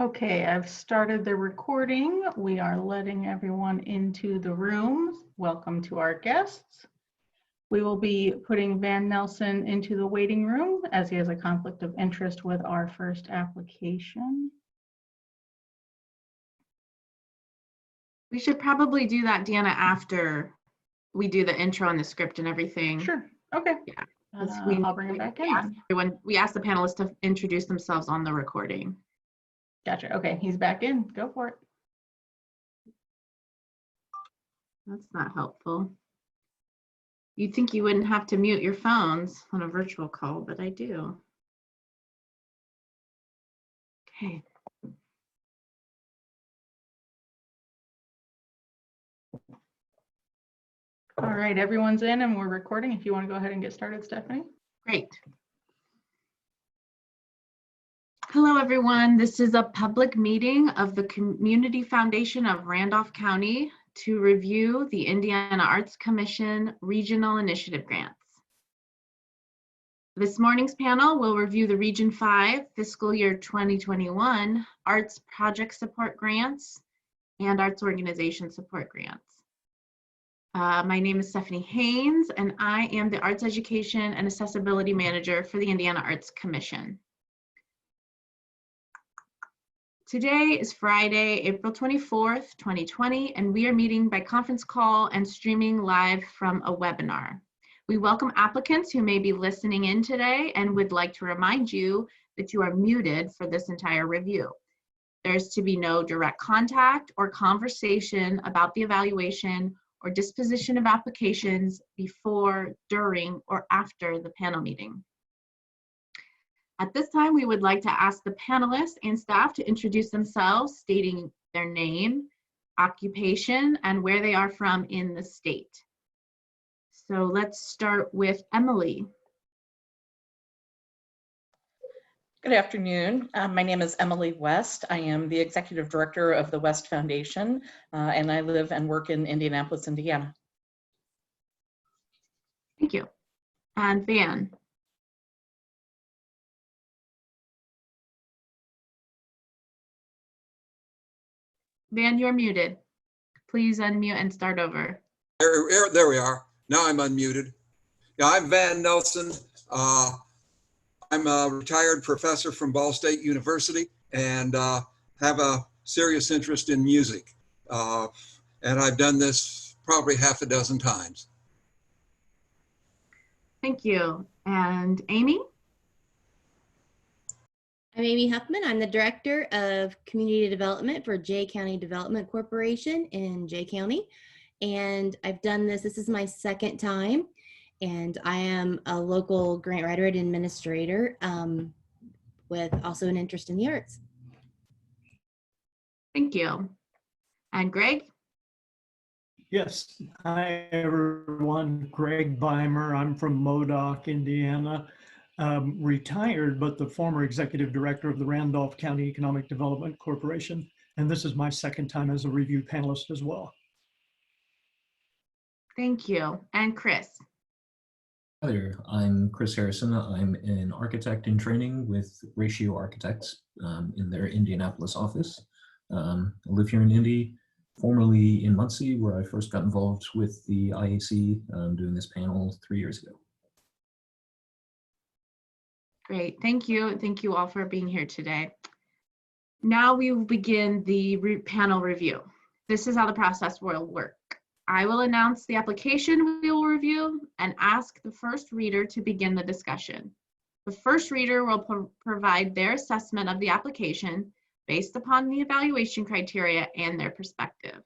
Okay, I've started the recording. We are letting everyone into the room. Welcome to our guests. We will be putting Van Nelson into the waiting room as he has a conflict of interest with our first application. We should probably do that, Deanna, after we do the intro and the script and everything. Sure, okay. Yeah. I'll bring him back in. We asked the panelists to introduce themselves on the recording. Gotcha, okay, he's back in, go for it. That's not helpful. You'd think you wouldn't have to mute your phones on a virtual call, but I do. Okay. All right, everyone's in and we're recording. If you want to go ahead and get started, Stephanie. Great. Hello, everyone. This is a public meeting of the Community Foundation of Randolph County to review the Indiana Arts Commission Regional Initiative Grants. This morning's panel will review the Region 5 Fiscal Year 2021 Arts Project Support Grants and Arts Organization Support Grants. My name is Stephanie Haynes, and I am the Arts Education and Accessibility Manager for the Indiana Arts Commission. Today is Friday, April 24th, 2020, and we are meeting by conference call and streaming live from a webinar. We welcome applicants who may be listening in today and would like to remind you that you are muted for this entire review. There's to be no direct contact or conversation about the evaluation or disposition of applications before, during, or after the panel meeting. At this time, we would like to ask the panelists and staff to introduce themselves, stating their name, occupation, and where they are from in the state. So let's start with Emily. Good afternoon. My name is Emily West. I am the Executive Director of the West Foundation, and I live and work in Indianapolis, Indiana. Thank you. And Van. Van, you're muted. Please unmute and start over. There we are. Now I'm unmuted. Yeah, I'm Van Nelson. I'm a retired professor from Ball State University and have a serious interest in music. And I've done this probably half a dozen times. Thank you. And Amy? I'm Amy Huffman. I'm the Director of Community Development for Jay County Development Corporation in Jay County. And I've done this is my second time. And I am a local grant writer and administrator with also an interest in the arts. Thank you. And Greg? Yes. Hi, everyone. Greg Beimer. I'm from Modoc, Indiana. Retired, but the former executive director of the Randolph County Economic Development Corporation. And this is my second time as a review panelist as well. Thank you. And Chris? Hi there, I'm Chris Harrison. I'm an architect in training with Ratio Architects in their Indianapolis office. I live here in Indy, formerly in Muncie, where I first got involved with the IAC doing this panel 3 years ago. Great, thank you. Thank you all for being here today. Now we will begin the panel review. This is how the process will work. I will announce the application we will review and ask the first reader to begin the discussion. The first reader will provide their assessment of the application based upon the evaluation criteria and their perspective.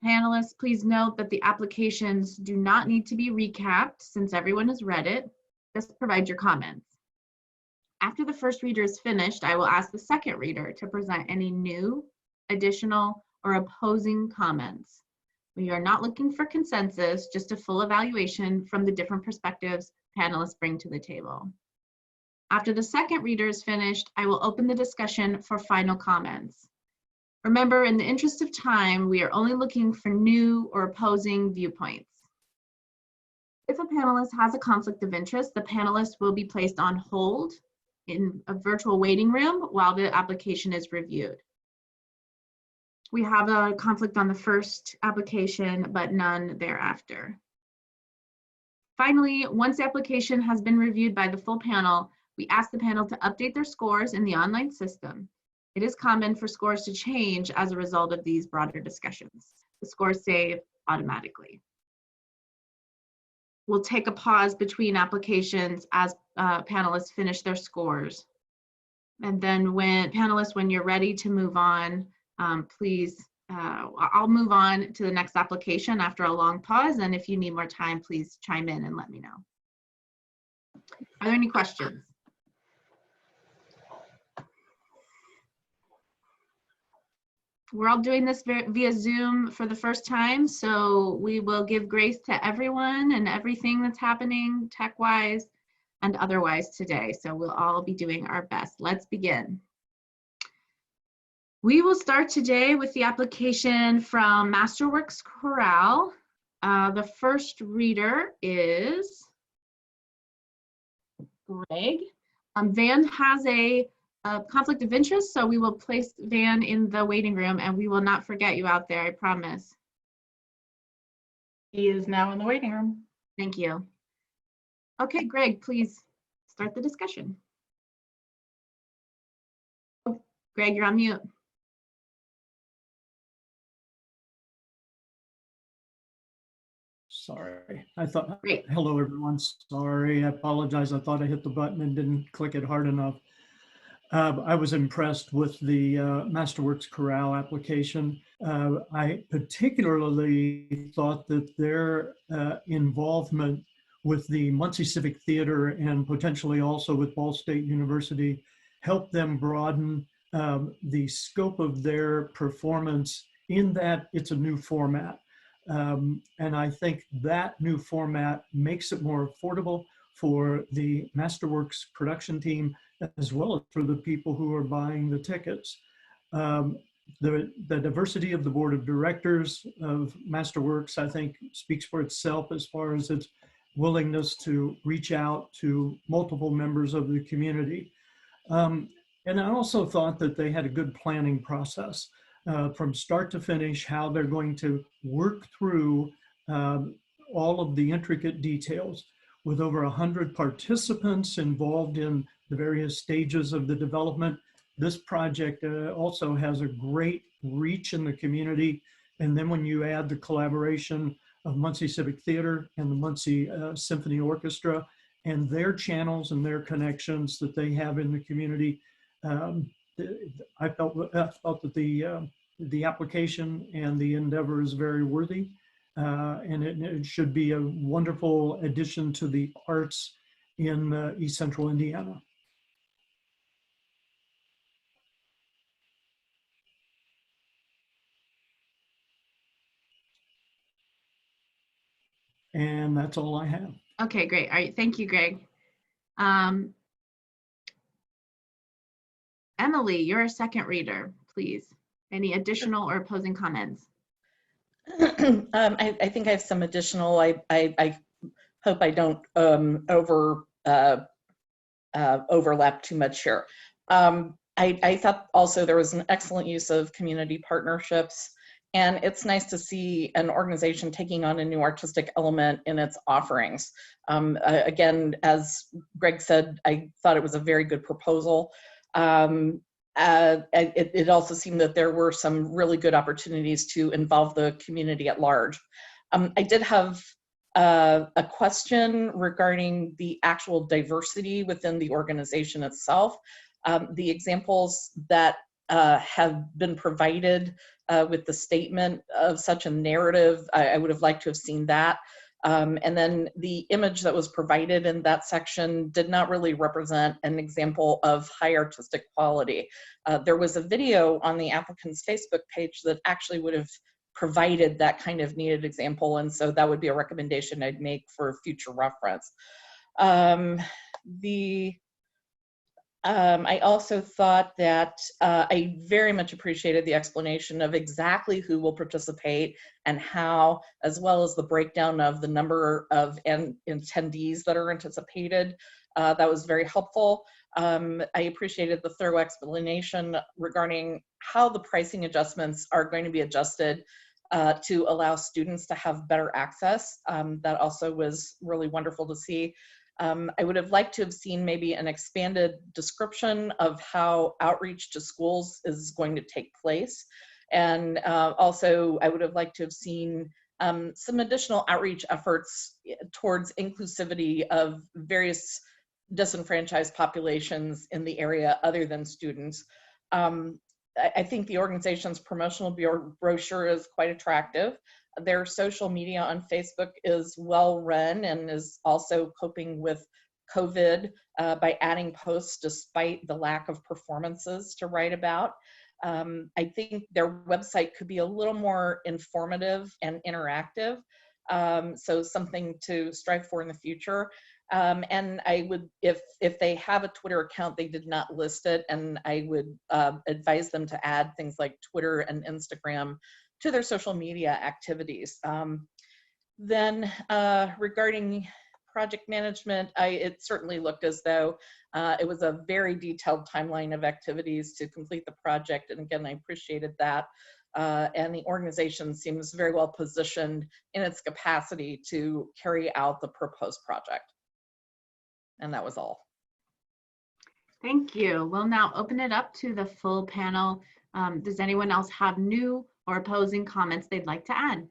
Panelists, please note that the applications do not need to be recapped since everyone has read it. Just provide your comments. After the first reader is finished, I will ask the second reader to present any new, additional, or opposing comments. We are not looking for consensus, just a full evaluation from the different perspectives panelists bring to the table. After the second reader is finished, I will open the discussion for final comments. Remember, in the interest of time, we are only looking for new or opposing viewpoints. If a panelist has a conflict of interest, the panelist will be placed on hold in a virtual waiting room while the application is reviewed. We have a conflict on the first application, but none thereafter. Finally, once the application has been reviewed by the full panel, we ask the panel to update their scores in the online system. It is common for scores to change as a result of these broader discussions. The scores save automatically. We'll take a pause between applications as panelists finish their scores. And then when you're ready to move on, please, I'll move on to the next application after a long pause. And if you need more time, please chime in and let me know. Are there any questions? We're all doing this via Zoom for the first time, so we will give grace to everyone and everything that's happening tech-wise and otherwise today. So we'll all be doing our best. Let's begin. We will start today with the application from Masterworks Chorale. The first reader is Greg. Van has a conflict of interest, so we will place Van in the waiting room and we will not forget you out there, I promise. He is now in the waiting room. Thank you. Okay, Greg, please start the discussion. Oh, Greg, you're on mute. Sorry, I thought, Great. hello everyone, sorry, I apologize. I thought I hit the button and didn't click it hard enough. I was impressed with the Masterworks Chorale application. I particularly thought that their involvement with the Muncie Civic Theater and potentially also with Ball State University helped them broaden the scope of their performance in that it's a new format. And I think that new format makes it more affordable for the Masterworks production team, as well as for the people who are buying the tickets. The diversity of the board of directors of Masterworks, I think, speaks for itself as far as its willingness to reach out to multiple members of the community. And I also thought that they had a good planning process from start to finish, how they're going to work through all of the intricate details. With over 100 participants involved in the various stages of the development, this project also has a great reach in the community. And then when you add the collaboration of Muncie Civic Theater and the Muncie Symphony Orchestra and their channels and their connections that they have in the community, I felt that the application and the endeavor is very worthy. And it should be a wonderful addition to the arts in East Central Indiana. And that's all I have. Okay, great. All right, thank you, Greg. Emily, you're a second reader, please. Any additional or opposing comments? I think I have some additional. I hope I don't overlap too much here. I thought also there was an excellent use of community partnerships, and it's nice to see an organization taking on a new artistic element in its offerings. Again, as Greg said, I thought it was a very good proposal. It also seemed that there were some really good opportunities to involve the community at large. I did have a question regarding the actual diversity within the organization itself. The examples that have been provided with the statement of such a narrative, I would have liked to have seen that. And then the image that was provided in that section did not really represent an example of high artistic quality. There was a video on the applicant's Facebook page that actually would have provided that kind of needed example, and so that would be a recommendation I'd make for future reference. I also thought that I very much appreciated the explanation of exactly who will participate and how, as well as the breakdown of the number of attendees that are anticipated. That was very helpful. I appreciated the thorough explanation regarding how the pricing adjustments are going to be adjusted to allow students to have better access. That also was really wonderful to see. I would have liked to have seen maybe an expanded description of how outreach to schools is going to take place. And also, I would have liked to have seen some additional outreach efforts towards inclusivity of various disenfranchised populations in the area other than students. I think the organization's promotional brochure is quite attractive. Their social media on Facebook is well run and is also coping with COVID by adding posts despite the lack of performances to write about. I think their website could be a little more informative and interactive, so something to strive for in the future. And I would, if they have a Twitter account, they did not list it, and I would advise them to add things like Twitter and Instagram to their social media activities. Then regarding project management, it certainly looked as though it was a very detailed timeline of activities to complete the project. And again, I appreciated that. And the organization seems very well positioned in its capacity to carry out the proposed project. And that was all. Thank you. We'll now open it up to the full panel. Does anyone else have new or opposing comments they'd like to add?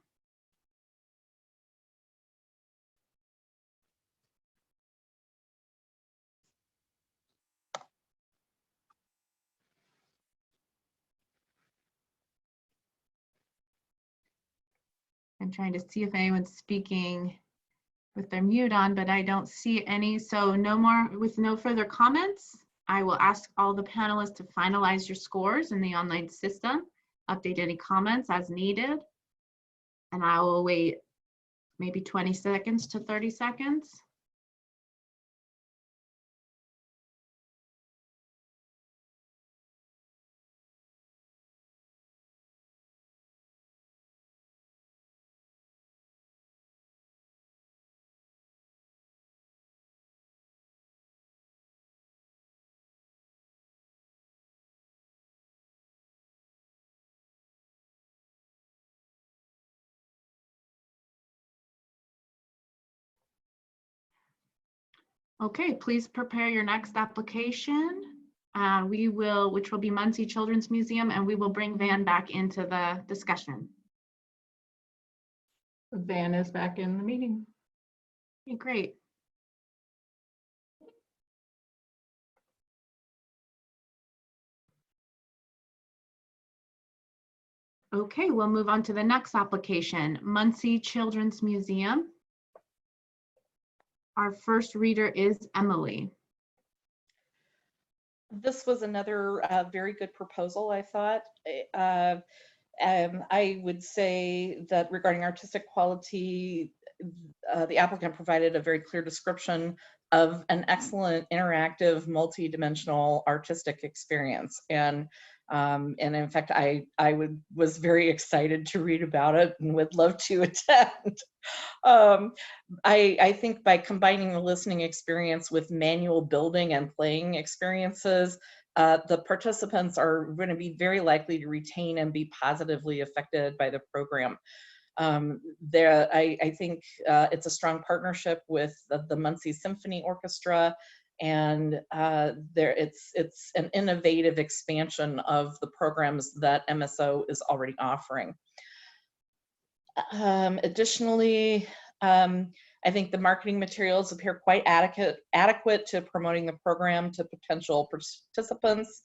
I'm trying to see if anyone's speaking with their mute on, but I don't see any. So with no further comments, I will ask all the panelists to finalize your scores in the online system, update any comments as needed, and I will wait maybe 20 seconds to 30 seconds. Okay, please prepare your next application. Which will be Muncie Children's Museum, and we will bring Van back into the discussion. Van is back in the meeting. Okay, great. Okay, we'll move on to the next application, Muncie Children's Museum. Our first reader is Emily. This was another very good proposal, I thought. I would say that regarding artistic quality, the applicant provided a very clear description of an excellent interactive, multi-dimensional artistic experience. And in fact, I was very excited to read about it and would love to attend. I think by combining the listening experience with manual building and playing experiences, the participants are going to be very likely to retain and be positively affected by the program. I think it's a strong partnership with the Muncie Symphony Orchestra, and it's an innovative expansion of the programs that MSO is already offering. Additionally, I think the marketing materials appear quite adequate to promoting the program to potential participants.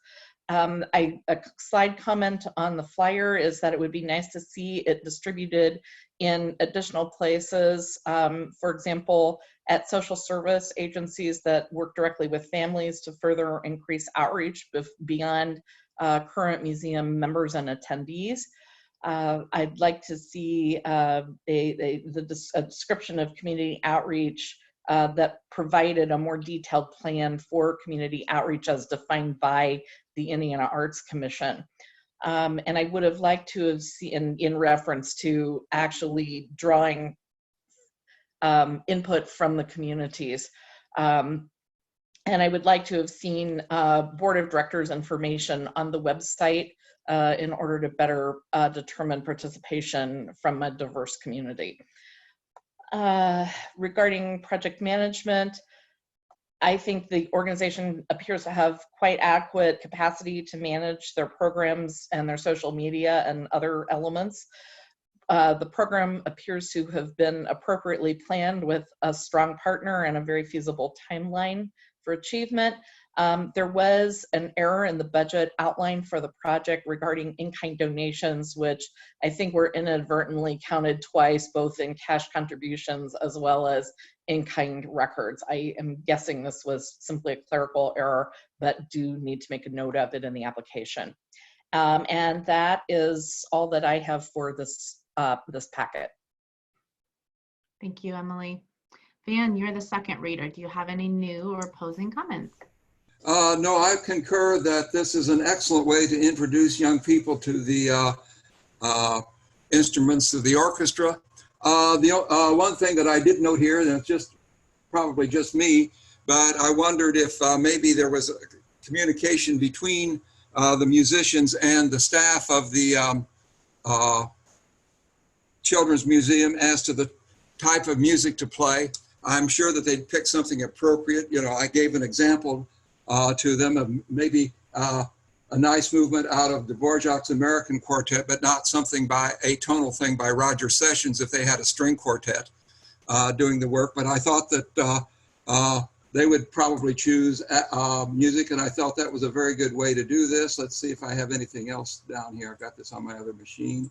A slide comment on the flyer is that it would be nice to see it distributed in additional places. For example, at social service agencies that work directly with families to further increase outreach beyond current museum members and attendees. I'd like to see a description of community outreach that provided a more detailed plan for community outreach as defined by the Indiana Arts Commission. And I would have liked to have seen in reference to actually drawing input from the communities. And I would like to have seen board of directors information on the website in order to better determine participation from a diverse community. Regarding project management, I think the organization appears to have quite adequate capacity to manage their programs and their social media and other elements. The program appears to have been appropriately planned with a strong partner and a very feasible timeline for achievement. There was an error in the budget outline for the project regarding in-kind donations, which I think were inadvertently counted twice, both in cash contributions as well as in-kind records. I am guessing this was simply a clerical error, but do need to make a note of it in the application. And that is all that I have for this, this packet. Thank you, Emily. Van, you're the second reader. Do you have any new or opposing comments? No, I concur that this is an excellent way to introduce young people to the instruments of the orchestra. One thing that I did note here, and it's just probably just me, but I wondered if maybe there was a communication between the musicians and the staff of the Children's Museum as to the type of music to play. I'm sure that they'd pick something appropriate. You know, I gave an example to them of maybe a nice movement out of Dvorak's American Quartet, but not something by a tonal thing by Roger Sessions if they had a string quartet doing the work. But I thought that they would probably choose music, and I felt that was a very good way to do this. Let's see if I have anything else down here. I've got this on my other machine.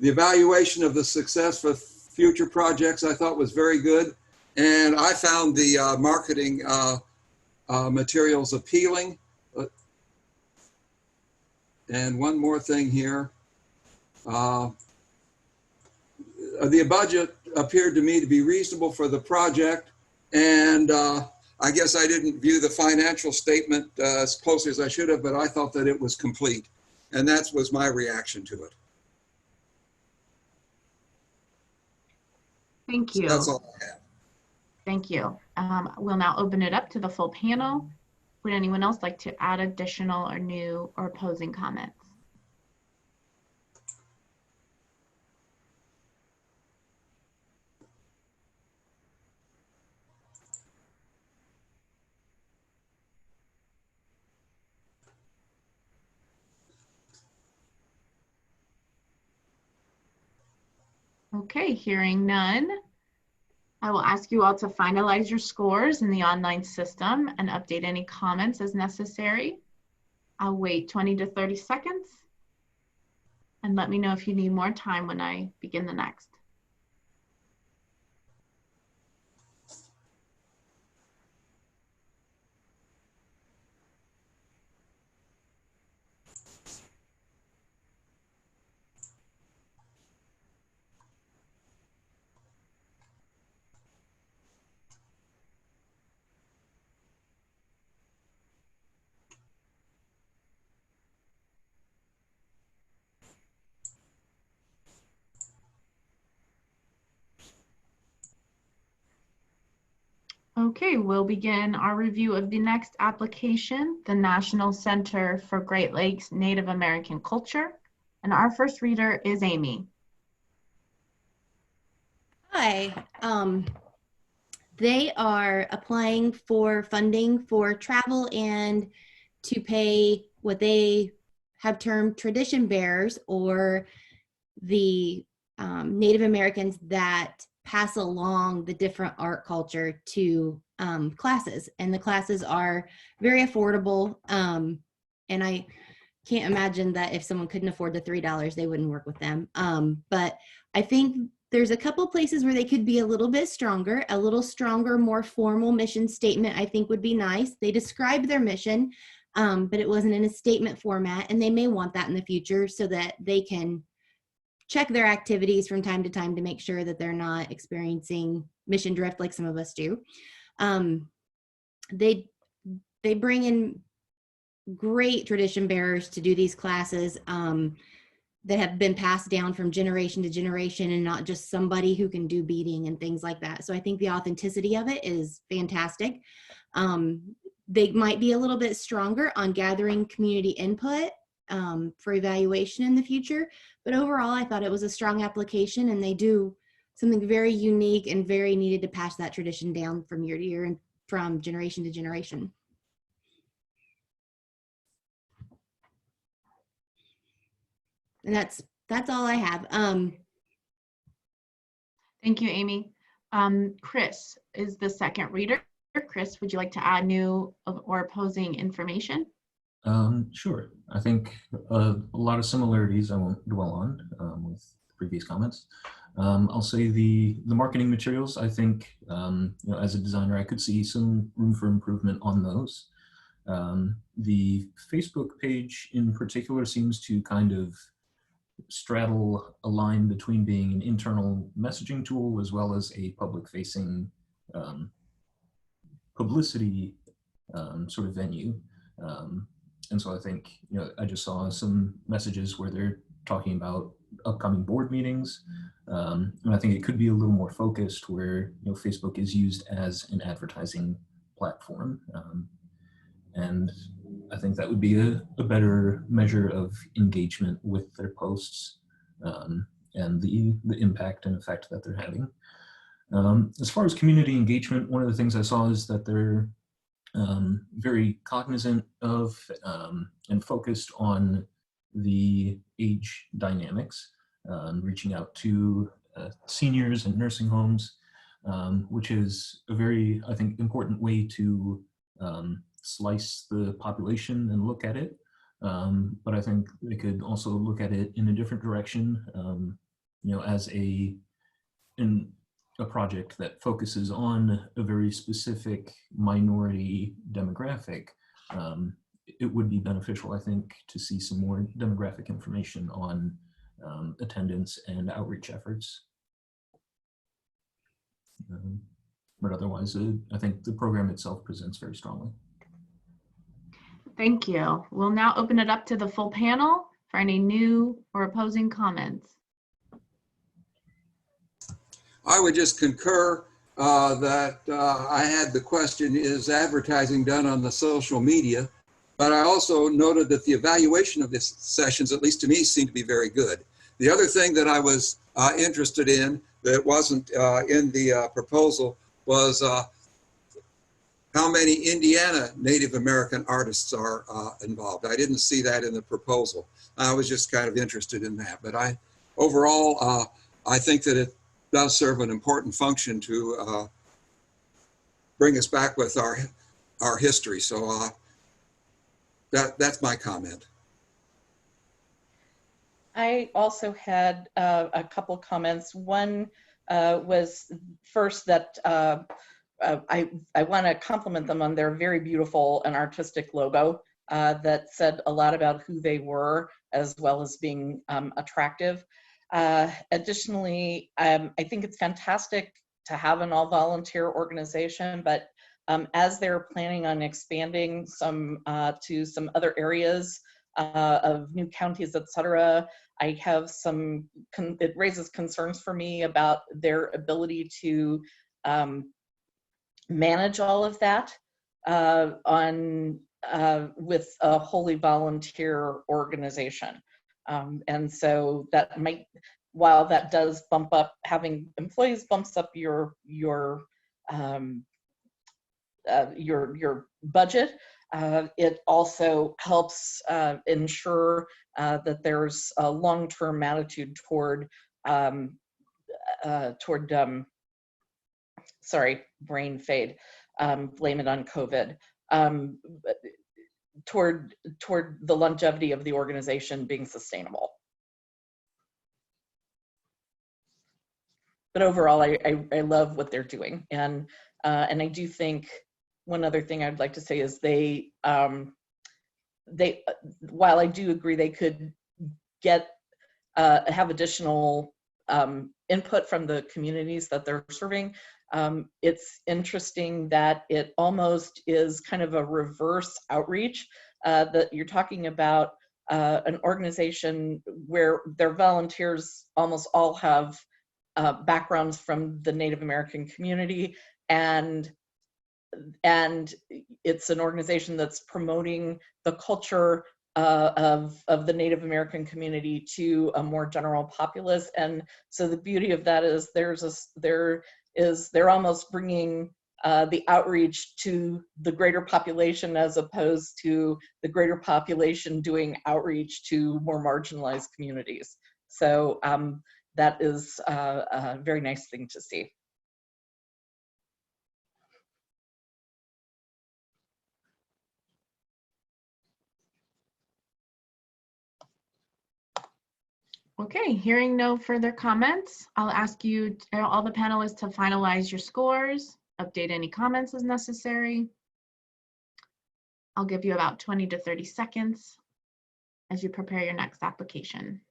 The evaluation of the success for future projects I thought was very good. And I found the marketing materials appealing. And one more thing here. The budget appeared to me to be reasonable for the project. And I guess I didn't view the financial statement as closely as I should have, but I thought that it was complete. And that was my reaction to it. Thank you. So that's all I have. Thank you. We'll now open it up to the full panel. Would anyone else like to add additional or new or opposing comments? Okay, hearing none. I will ask you all to finalize your scores in the online system and update any comments as necessary. I'll wait 20 to 30 seconds and let me know if you need more time when I begin the next. Okay, we'll begin our review of the next application, the National Center for Great Lakes Native American Culture. And our first reader is Amy. Hi. They are applying for funding for travel and to pay what they have termed tradition bearers, or the Native Americans that pass along the different art culture to classes. And the classes are very affordable. And I can't imagine that if someone couldn't afford the $3, they wouldn't work with them. But I think there's a couple places where they could be a little bit stronger, more formal mission statement I think would be nice. They describe their mission, but it wasn't in a statement format, and they may want that in the future so that they can check their activities from time to time to make sure that they're not experiencing mission drift like some of us do. They bring in great tradition bearers to do these classes. that have been passed down from generation to generation, and not just somebody who can do beading and things like that. So I think the authenticity of it is fantastic. They might be a little bit stronger on gathering community input for evaluation in the future, but overall I thought it was a strong application, and they do something very unique and very needed to pass that tradition down from year to year and from generation to generation. And that's all I have. Thank you, Amy. Chris is the second reader. Chris, would you like to add new or opposing information? Sure. I think a lot of similarities I won't dwell on with previous comments. I'll say the marketing materials, I think, as a designer, I could see some room for improvement on those. The Facebook page in particular seems to kind of straddle a line between being an internal messaging tool as well as a public-facing publicity sort of venue. And so I think, I just saw some messages where they're talking about upcoming board meetings. And I think it could be a little more focused where, Facebook is used as an advertising platform. And I think that would be a better measure of engagement with their posts and the impact and effect that they're having. As far as community engagement, one of the things I saw is that they're very cognizant of and focused on the age dynamics, reaching out to seniors and nursing homes, which is a very, I think, important way to slice the population and look at it. But I think they could also look at it in a different direction, as a project that focuses on a very specific minority demographic. It would be beneficial, I think, to see some more demographic information on attendance and outreach efforts. But otherwise, I think the program itself presents very strongly. Thank you. We'll now open it up to the full panel for any new or opposing comments. I would just concur that I had the question, is advertising done on the social media? But I also noted that the evaluation of these sessions, at least to me, seemed to be very good. The other thing that I was interested in that wasn't in the proposal was how many Indiana Native American artists are involved. I didn't see that in the proposal. I was just kind of interested in that. But overall, I think that it does serve an important function to bring us back with our history. So that's my comment. I also had a couple comments. One was first that I want to compliment them on their very beautiful and artistic logo that said a lot about who they were, as well as being attractive. Additionally, I think it's fantastic to have an all-volunteer organization, but as they're planning on expanding to some other areas of new counties, etc., I have it raises concerns for me about their ability to manage all of that with a wholly volunteer organization. And so that might, while that does bump up, having employees bumps up your budget, it also helps ensure that there's a long-term attitude toward sorry, brain fade, blame it on COVID, toward the longevity of the organization being sustainable. But overall, I love what they're doing, and I do think one other thing I'd like to say is they while I do agree they could have additional input from the communities that they're serving. It's interesting that it almost is kind of a reverse outreach, that you're talking about an organization where their volunteers almost all have backgrounds from the Native American community, and it's an organization that's promoting the culture of the Native American community to a more general populace. And so the beauty of that is they're almost bringing the outreach to the greater population, as opposed to the greater population doing outreach to more marginalized communities. So that is a very nice thing to see. Okay, hearing no further comments, I'll ask you, all the panelists, to finalize your scores, update any comments as necessary. I'll give you about 20 to 30 seconds as you prepare your next application.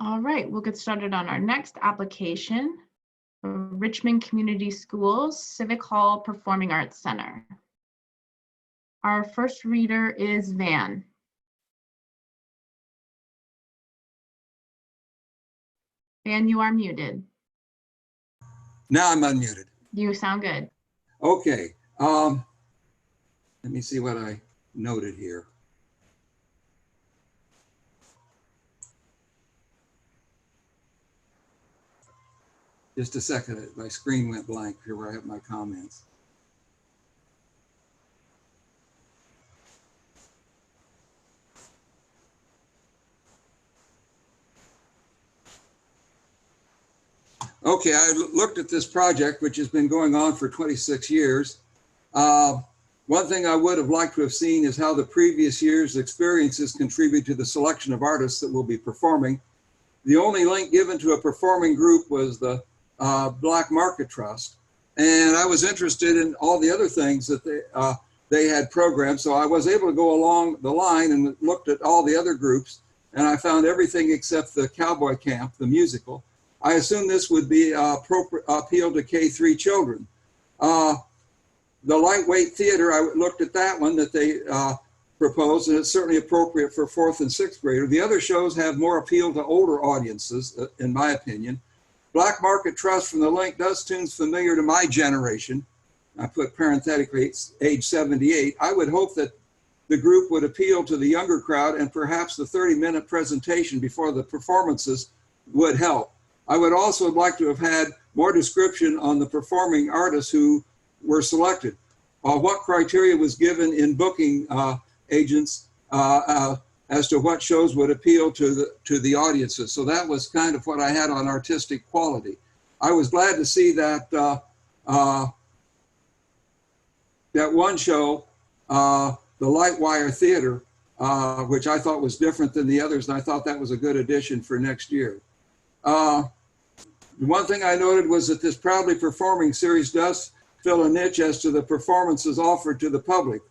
All right, we'll get started on our next application. Richmond Community Schools Civic Hall Performing Arts Center. Our first reader is Van. Van, you are muted. Now I'm unmuted. You sound good. Okay. Let me see what I noted here. Just a second, my screen went blank here where I have my comments. Okay, I looked at this project, which has been going on for 26 years. One thing I would have liked to have seen is how the previous year's experiences contribute to the selection of artists that will be performing. The only link given to a performing group was the Black Market Trust, and I was interested in all the other things that they had programmed, so I was able to go along the line and looked at all the other groups, and I found everything except the Cowboy Camp, the musical. I assume this would be appeal to K-3 children. The lightweight theater, I looked at that one that they proposed, and it's certainly appropriate for 4th and 6th grader. The other shows have more appeal to older audiences, in my opinion. Black Market Trust from the link does tunes familiar to my generation. I put parenthetically age 78. I would hope that the group would appeal to the younger crowd, and perhaps the 30-minute presentation before the performances would help. I would also like to have had more description on the performing artists who were selected. What criteria was given in booking agents as to what shows would appeal to the audiences. So that was kind of what I had on artistic quality. I was glad to see that that one show, the Light Wire Theater, which I thought was different than the others, and I thought that was a good addition for next year. One thing I noted was that this proudly performing series does fill a niche as to the performances offered to the public.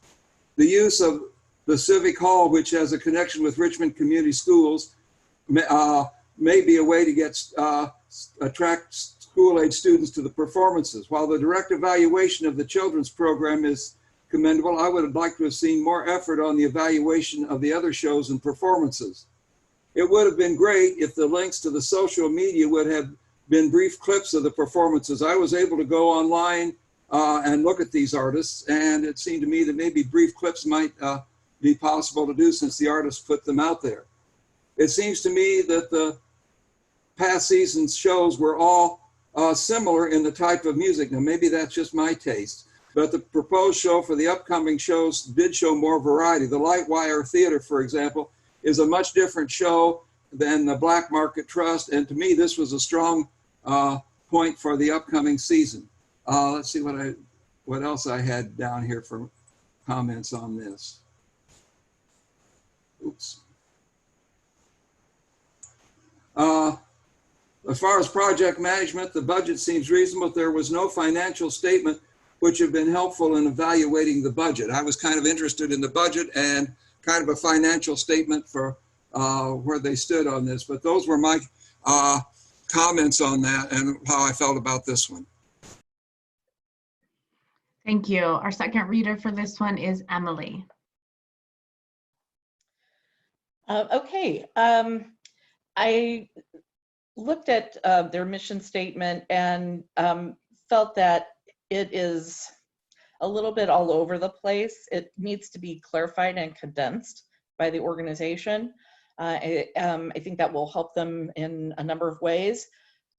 The use of the Civic Hall, which has a connection with Richmond Community Schools, may be a way to attract school-age students to the performances. While the direct evaluation of the children's program is commendable, I would have liked to have seen more effort on the evaluation of the other shows and performances. It would have been great if the links to the social media would have been brief clips of the performances. I was able to go online and look at these artists, and it seemed to me that maybe brief clips might be possible to do since the artists put them out there. It seems to me that the past season's shows were all similar in the type of music. Now maybe that's just my taste, but the proposed show for the upcoming shows did show more variety. The Light Wire Theater, for example, is a much different show than the Black Market Trust, and to me this was a strong point for the upcoming season. Let's see what else I had down here for comments on this. Oops. As far as project management, the budget seems reasonable. There was no financial statement which have been helpful in evaluating the budget. I was kind of interested in the budget and kind of a financial statement for where they stood on this, but those were my comments on that and how I felt about this one. Thank you. Our second reader for this one is Emily. Okay. I looked at their mission statement and felt that it is a little bit all over the place. It needs to be clarified and condensed by the organization. I think that will help them in a number of ways.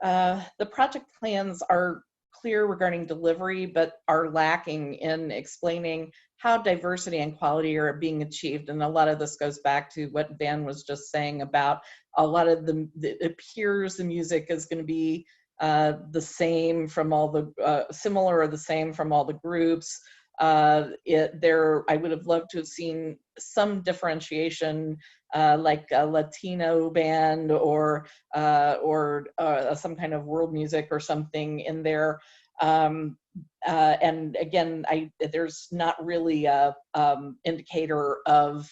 The project plans are clear regarding delivery, but are lacking in explaining how diversity and quality are being achieved. And a lot of this goes back to what Van was just saying about a lot of it appears the music is going to be the same from all the, similar or the same from all the groups. I would have loved to have seen some differentiation, like a Latino band or some kind of world music or something in there. And again, there's not really a indicator of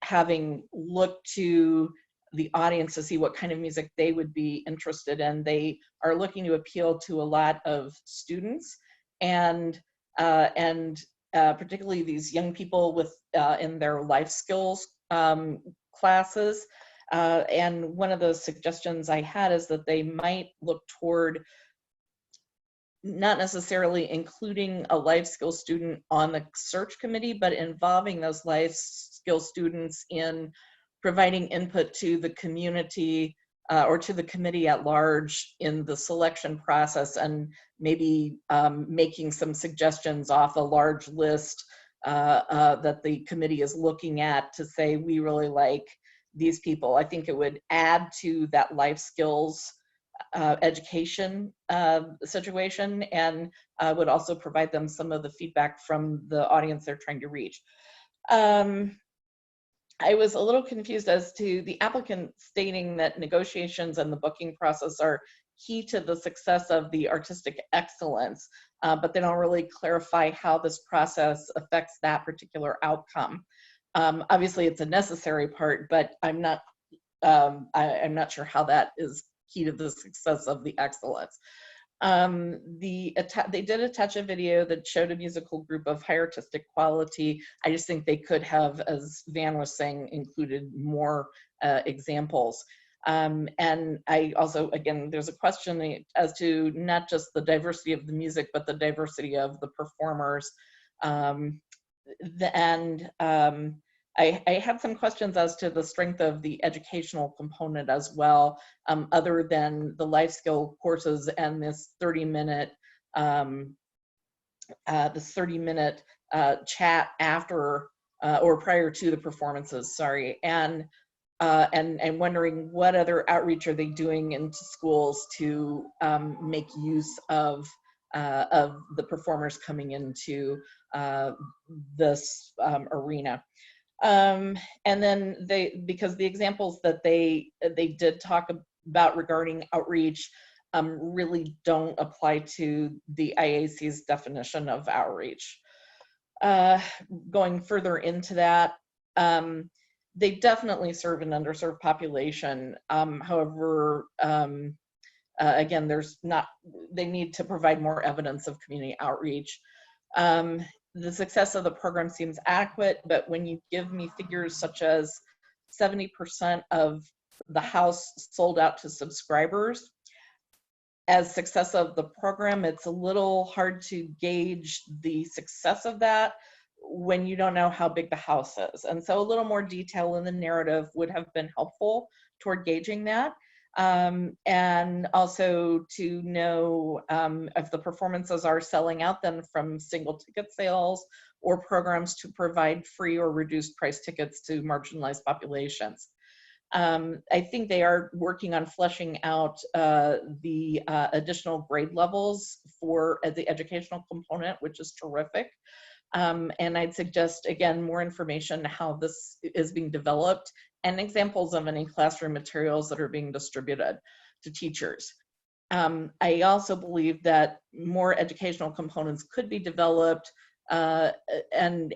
having looked to the audience to see what kind of music they would be interested in. They are looking to appeal to a lot of students and particularly these young people with in their life skills classes. And one of the suggestions I had is that they might look toward not necessarily including a life skills student on the search committee, but involving those life skills students in providing input to the community or to the committee at large in the selection process, and maybe making some suggestions off a large list that the committee is looking at to say, we really like these people. I think it would add to that life skills education situation, and would also provide them some of the feedback from the audience they're trying to reach. I was a little confused as to the applicant stating that negotiations and the booking process are key to the success of the artistic excellence, but they don't really clarify how this process affects that particular outcome. Obviously, it's a necessary part, but I'm not sure how that is key to the success of the excellence. They did attach a video that showed a musical group of high artistic quality. I just think they could have, as Van was saying, included more examples. And I also, again, there's a question as to not just the diversity of the music, but the diversity of the performers. I had some questions as to the strength of the educational component as well, other than the life skill courses and this 30-minute chat after or prior to the performances. Sorry, and wondering what other outreach are they doing into schools to make use of the performers coming into this arena. And then because the examples that they did talk about regarding outreach really don't apply to the IAC's definition of outreach. Going further into that, they definitely serve an underserved population. However, again, they need to provide more evidence of community outreach. The success of the program seems adequate, but when you give me figures such as 70% of the house sold out to subscribers as success of the program, it's a little hard to gauge the success of that when you don't know how big the house is. And so a little more detail in the narrative would have been helpful toward gauging that. And also to know if the performances are selling out then from single ticket sales or programs to provide free or reduced price tickets to marginalized populations. I think they are working on fleshing out the additional grade levels for the educational component, which is terrific. And I'd suggest, again, more information how this is being developed and examples of any classroom materials that are being distributed to teachers. I also believe that more educational components could be developed, and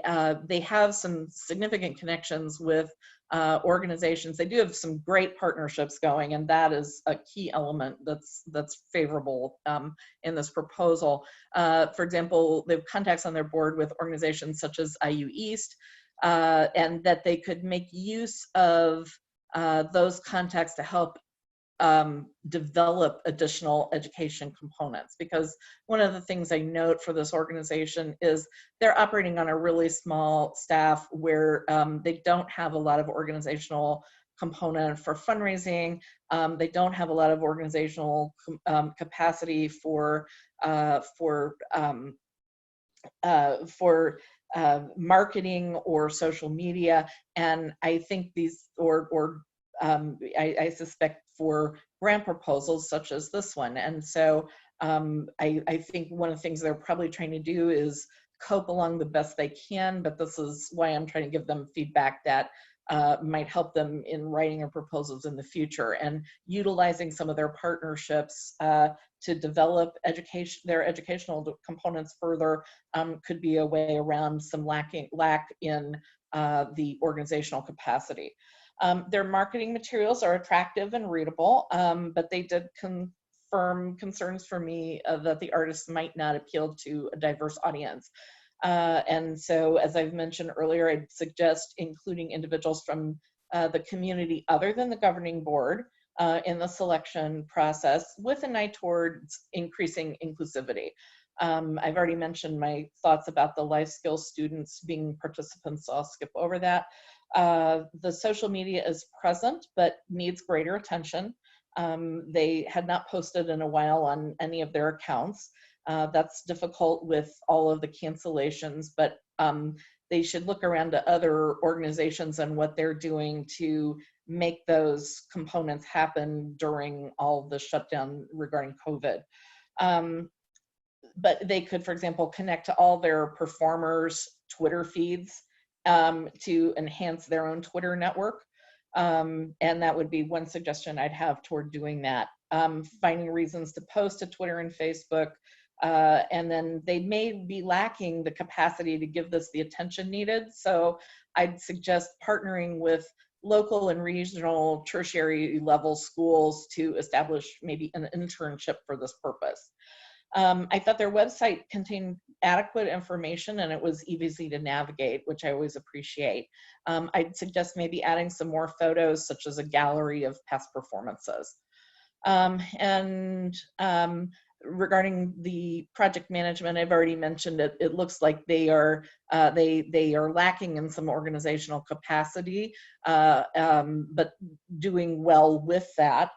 they have some significant connections with organizations. They do have some great partnerships going, and that is a key element that's favorable in this proposal. For example, they have contacts on their board with organizations such as IU East, and that they could make use of those contacts to help develop additional education components. Because one of the things I note for this organization is they're operating on a really small staff where they don't have a lot of organizational component for fundraising. They don't have a lot of organizational capacity for marketing or social media. And I think these, I suspect for grant proposals such as this one. And so I think one of the things they're probably trying to do is cope along the best they can, but this is why I'm trying to give them feedback that might help them in writing their proposals in the future, and utilizing some of their partnerships to develop their educational components further could be a way around some lack in the organizational capacity. Their marketing materials are attractive and readable, but they did confirm concerns for me that the artists might not appeal to a diverse audience. And so, as I've mentioned earlier, I'd suggest including individuals from the community other than the governing board in the selection process, with an eye towards increasing inclusivity. I've already mentioned my thoughts about the life skills students being participants, so I'll skip over that. The social media is present, but needs greater attention. They had not posted in a while on any of their accounts. That's difficult with all of the cancellations, but they should look around to other organizations and what they're doing to make those components happen during all the shutdown regarding COVID. But they could, for example, connect to all their performers' Twitter feeds to enhance their own Twitter network. And that would be one suggestion I'd have toward doing that. Finding reasons to post to Twitter and Facebook. And then they may be lacking the capacity to give this the attention needed. So I'd suggest partnering with local and regional tertiary level schools to establish maybe an internship for this purpose. I thought their website contained adequate information and it was easy to navigate, which I always appreciate. I'd suggest maybe adding some more photos, such as a gallery of past performances. Regarding the project management, I've already mentioned it. It looks like they are lacking in some organizational capacity, but doing well with that.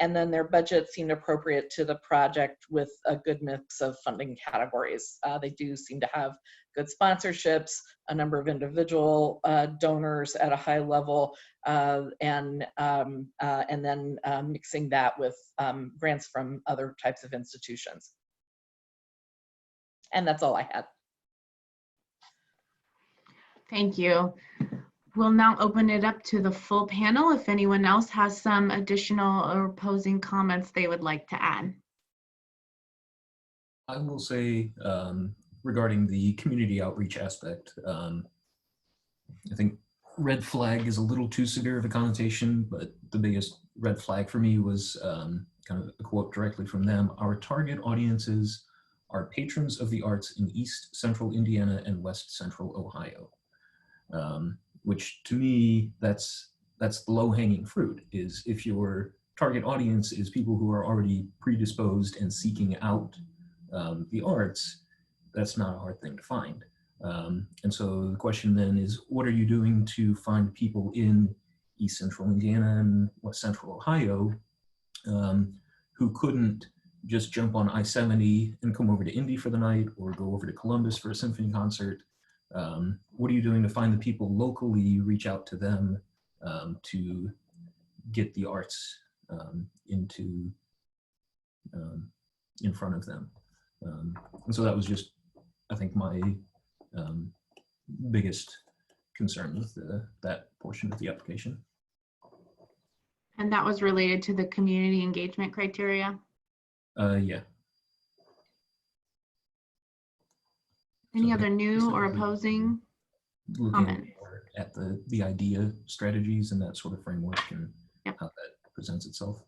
And then their budget seemed appropriate to the project with a good mix of funding categories. They do seem to have good sponsorships, a number of individual donors at a high level, and then mixing that with grants from other types of institutions. And that's all I had. Thank you. We'll now open it up to the full panel if anyone else has some additional or opposing comments they would like to add. I will say, regarding the community outreach aspect, I think red flag is a little too severe of a connotation, but the biggest red flag for me was kind of a quote directly from them. Our target audiences are patrons of the arts in East Central Indiana and West Central Ohio. Which to me, that's the low-hanging fruit, is if your target audience is people who are already predisposed and seeking out the arts, that's not a hard thing to find. And so the question then is, what are you doing to find people in East Central Indiana and West Central Ohio who couldn't just jump on I-70 and come over to Indy for the night or go over to Columbus for a symphony concert? What are you doing to find the people locally, reach out to them to get the arts in front of them? And so that was just, I think, my biggest concern with that portion of the application. And that was related to the community engagement criteria? Yeah. Any So other new or specifically opposing looking comments? more at the idea strategies and that sort of framework and Yep. how that presents itself.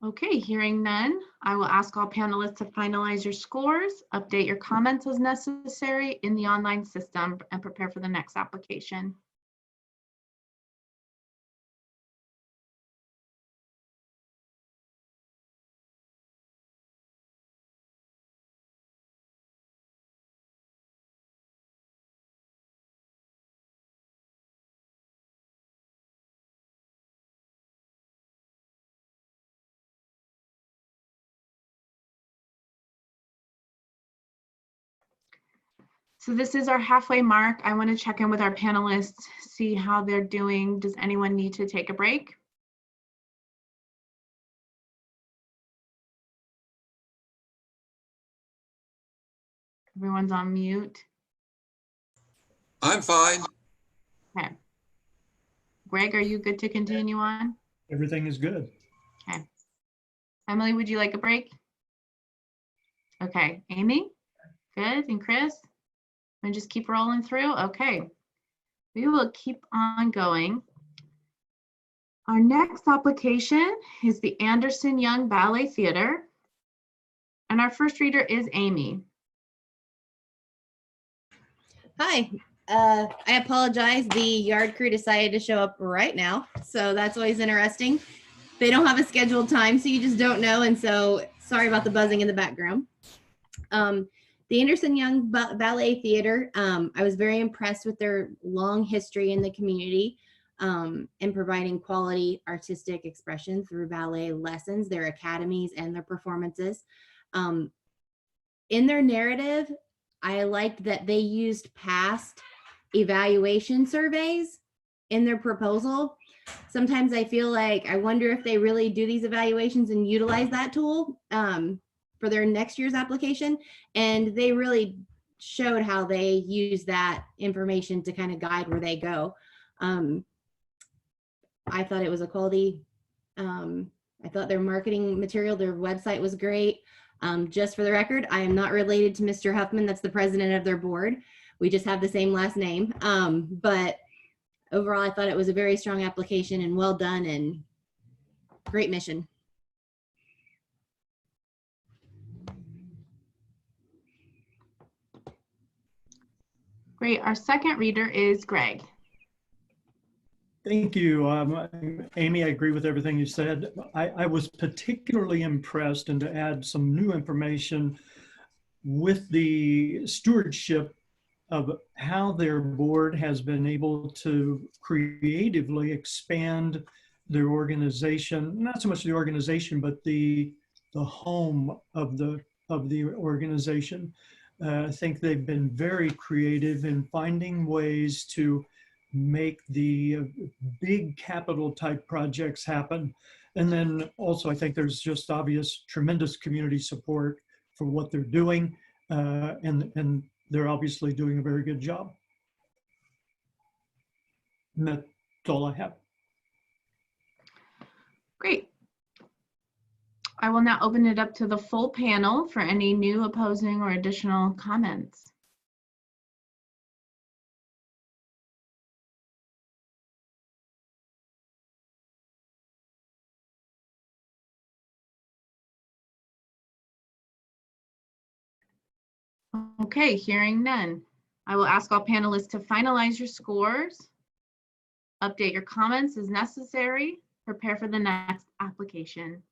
Okay, hearing none, I will ask all panelists to finalize your scores, update your comments as necessary in the online system, and prepare for the next application. So this is our halfway mark. I want to check in with our panelists, see how they're doing. Does anyone need to take a break? Everyone's on mute. I'm fine. Okay. Greg, are you good to continue on? Everything is good. Okay. Emily, would you like a break? Okay. Amy? Good. And Chris? And just keep rolling through? Okay. We will keep on going. Our next application is the Anderson Young Ballet Theater. And our first reader is Amy. Hi. I apologize. The yard crew decided to show up right now, so that's always interesting. They don't have a scheduled time, so you just don't know. And so sorry about the buzzing in the background. The Anderson Young Ballet Theater, I was very impressed with their long history in the community and providing quality artistic expression through ballet lessons, their academies, and their performances. In their narrative, I liked that they used past evaluation surveys in their proposal. Sometimes I feel like I wonder if they really do these evaluations and utilize that tool for their next year's application. And they really showed how they use that information to kind of guide where they go. I thought it was a quality, I thought their marketing material, their website was great. Just for the record, I am not related to Mr. Huffman. That's the president of their board. We just have the same last name. But overall, I thought it was a very strong application and well done and great mission. Great. Our second reader is Greg. Thank you. Amy, I agree with everything you said. I was particularly impressed, and to add some new information, with the stewardship of how their board has been able to creatively expand their organization, not so much the organization, but the home of the organization. I think they've been very creative in finding ways to make the big capital type projects happen. And then also I think there's just obvious tremendous community support for what they're doing. And they're obviously doing a very good job. And that's all I have. Great. I will now open it up to the full panel for any new, opposing, or additional comments. Okay, hearing none. I will ask all panelists to finalize your scores, update your comments as necessary, prepare for the next application.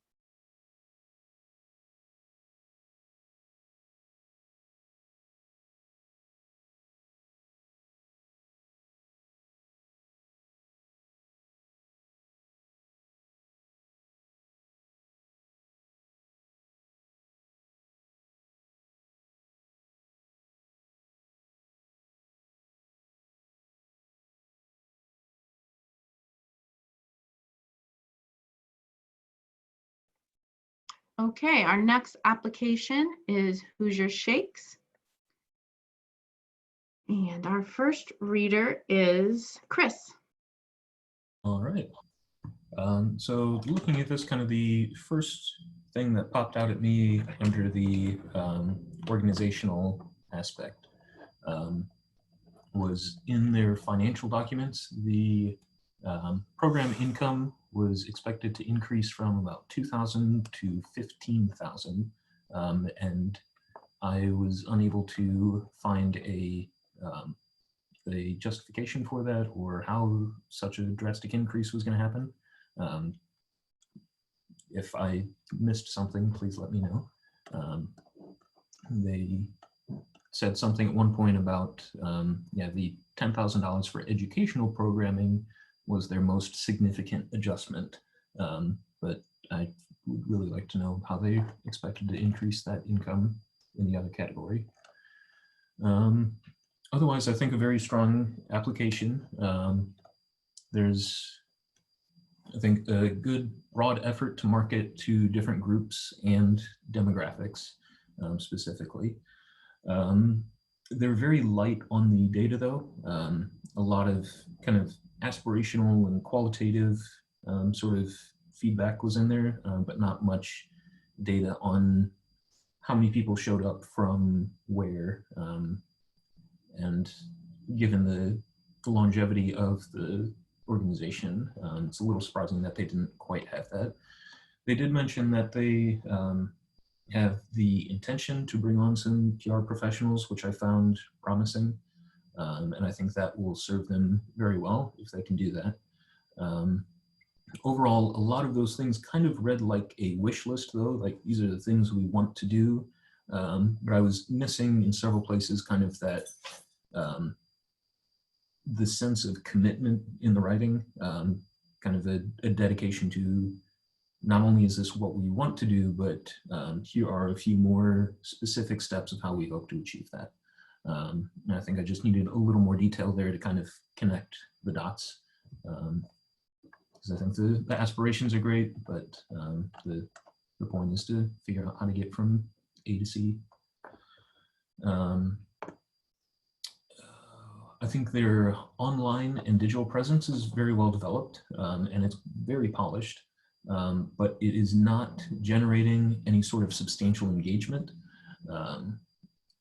Okay, our next application is Hoosier Shakes. And our first reader is Chris. All right. So looking at this, kind of the first thing that popped out at me under the organizational aspect was in their financial documents. The program income was expected to increase from about 2,000 to 15,000, and I was unable to find a justification for that or how such a drastic increase was going to happen. If I missed something, please let me know. They said something at one point about the $10,000 for educational programming was their most significant adjustment, but I would really like to know how they expected to increase that income in the other category. Otherwise, I think a very strong application. There's, I think, a good broad effort to market to different groups and demographics specifically. They're very light on the data though. A lot of kind of aspirational and qualitative sort of feedback was in there, but not much data on how many people showed up from where. And given the longevity of the organization, it's a little surprising that they didn't quite have that. They did mention that they have the intention to bring on some PR professionals, which I found promising. And I think that will serve them very well if they can do that. Overall, a lot of those things kind of read like a wish list though, like these are the things we want to do. But I was missing in several places kind of that the sense of commitment in the writing, kind of a dedication to not only is this what we want to do, but here are a few more specific steps of how we hope to achieve that. And I think I just needed a little more detail there to kind of connect the dots. Because I think the aspirations are great, but the point is to figure out how to get from A to C. I think their online and digital presence is very well developed, and it's very polished, but it is not generating any sort of substantial engagement.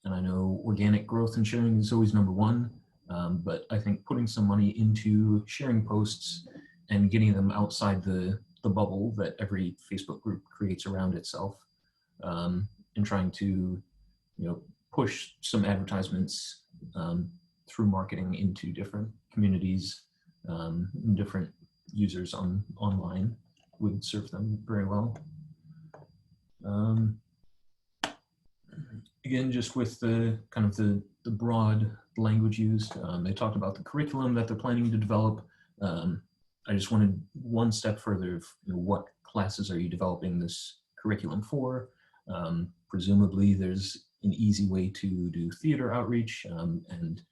And I know organic growth and sharing is always number one, but I think putting some money into sharing posts and getting them outside the bubble that every Facebook group creates around itself, and trying to, push some advertisements through marketing into different communities, different users online would serve them very well. Again, just with the kind of the broad language used, they talked about the curriculum that they're planning to develop. I just wanted one step further of what classes are you developing this curriculum for? Presumably there's an easy way to do theater outreach, and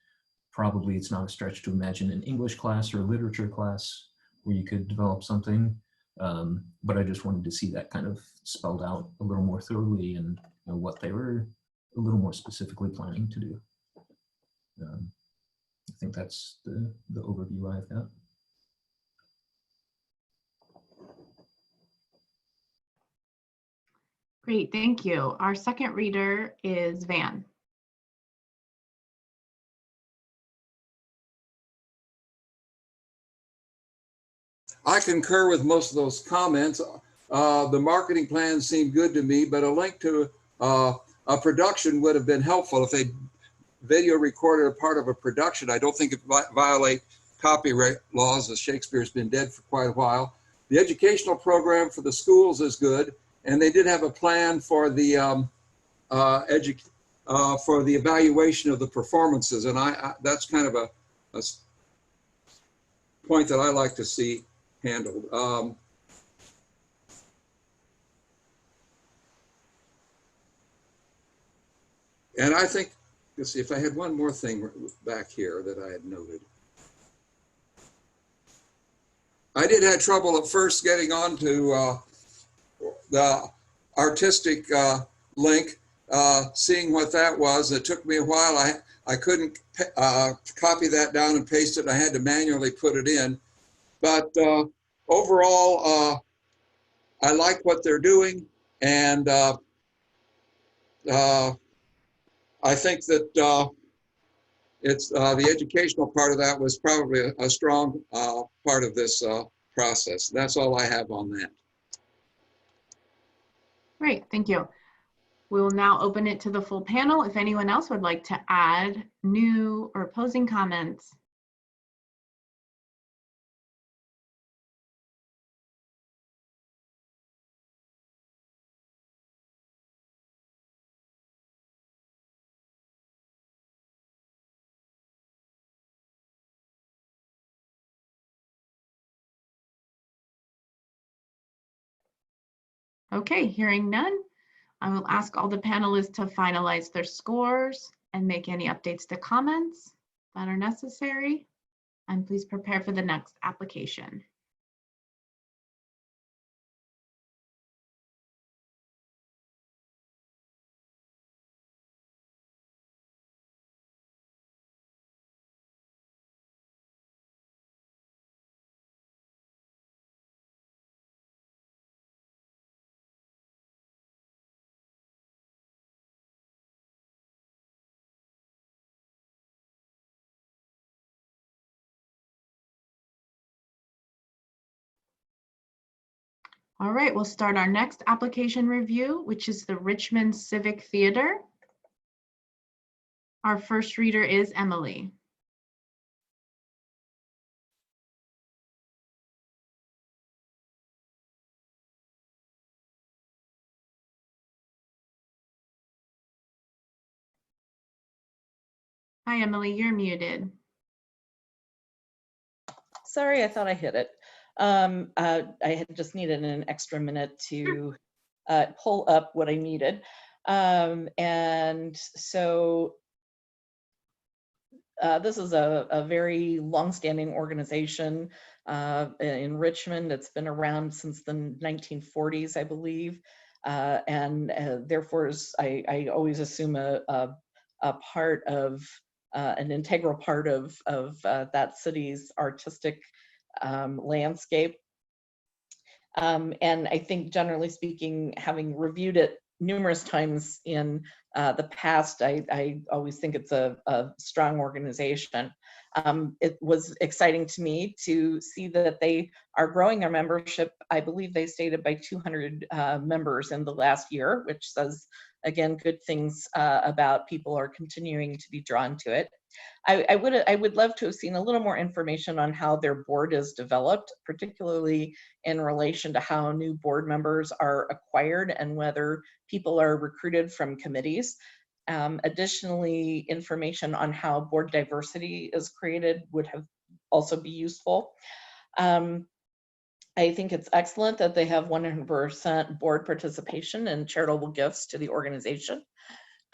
probably it's not a stretch to imagine an English class or a literature class where you could develop something. But I just wanted to see that kind of spelled out a little more thoroughly and what they were a little more specifically planning to do. I think that's the overview I've got. Great, thank you. Our second reader is Van. I concur with most of those comments. The marketing plan seemed good to me, but a link to a production would have been helpful. If they video recorded a part of a production, I don't think it violate copyright laws, as Shakespeare's been dead for quite a while. The educational program for the schools is good, and they did have a plan for the for the evaluation of the performances, and that's kind of a point that I like to see handled. And I think, let's see, if I had one more thing back here that I had noted. I did have trouble at first getting onto artistic link, seeing what that was. It took me a while. I couldn't copy that down and paste it. I had to manually put it in. But overall, I like what they're doing, and I think that it's the educational part of that was probably a strong part of this process. That's all I have on that. Great, thank you. We will now open it to the full panel. If anyone else would like to add new or opposing comments. Okay, hearing none, I will ask all the panelists to finalize their scores and make any updates to comments that are necessary. And please prepare for the next application. All right, we'll start our next application review, which is the Richmond Civic Theater. Our first reader is Emily. Hi, Emily, you're muted. Sorry, I thought I hit it. I had just needed an extra minute to pull up what I needed. And so this is a very long-standing organization in Richmond. It's been around since the 1940s, I believe. And therefore, I always assume a part of an integral part of that city's artistic landscape. And I think, generally speaking, having reviewed it numerous times in the past, I always think it's a strong organization. It was exciting to me to see that they are growing their membership. I believe they stated by 200 members in the last year, which says, again, good things about people are continuing to be drawn to it. I would love to have seen a little more information on how their board is developed, particularly in relation to how new board members are acquired and whether people are recruited from committees. Additionally, information on how board diversity is created would have also be useful. I think it's excellent that they have 100% board participation and charitable gifts to the organization.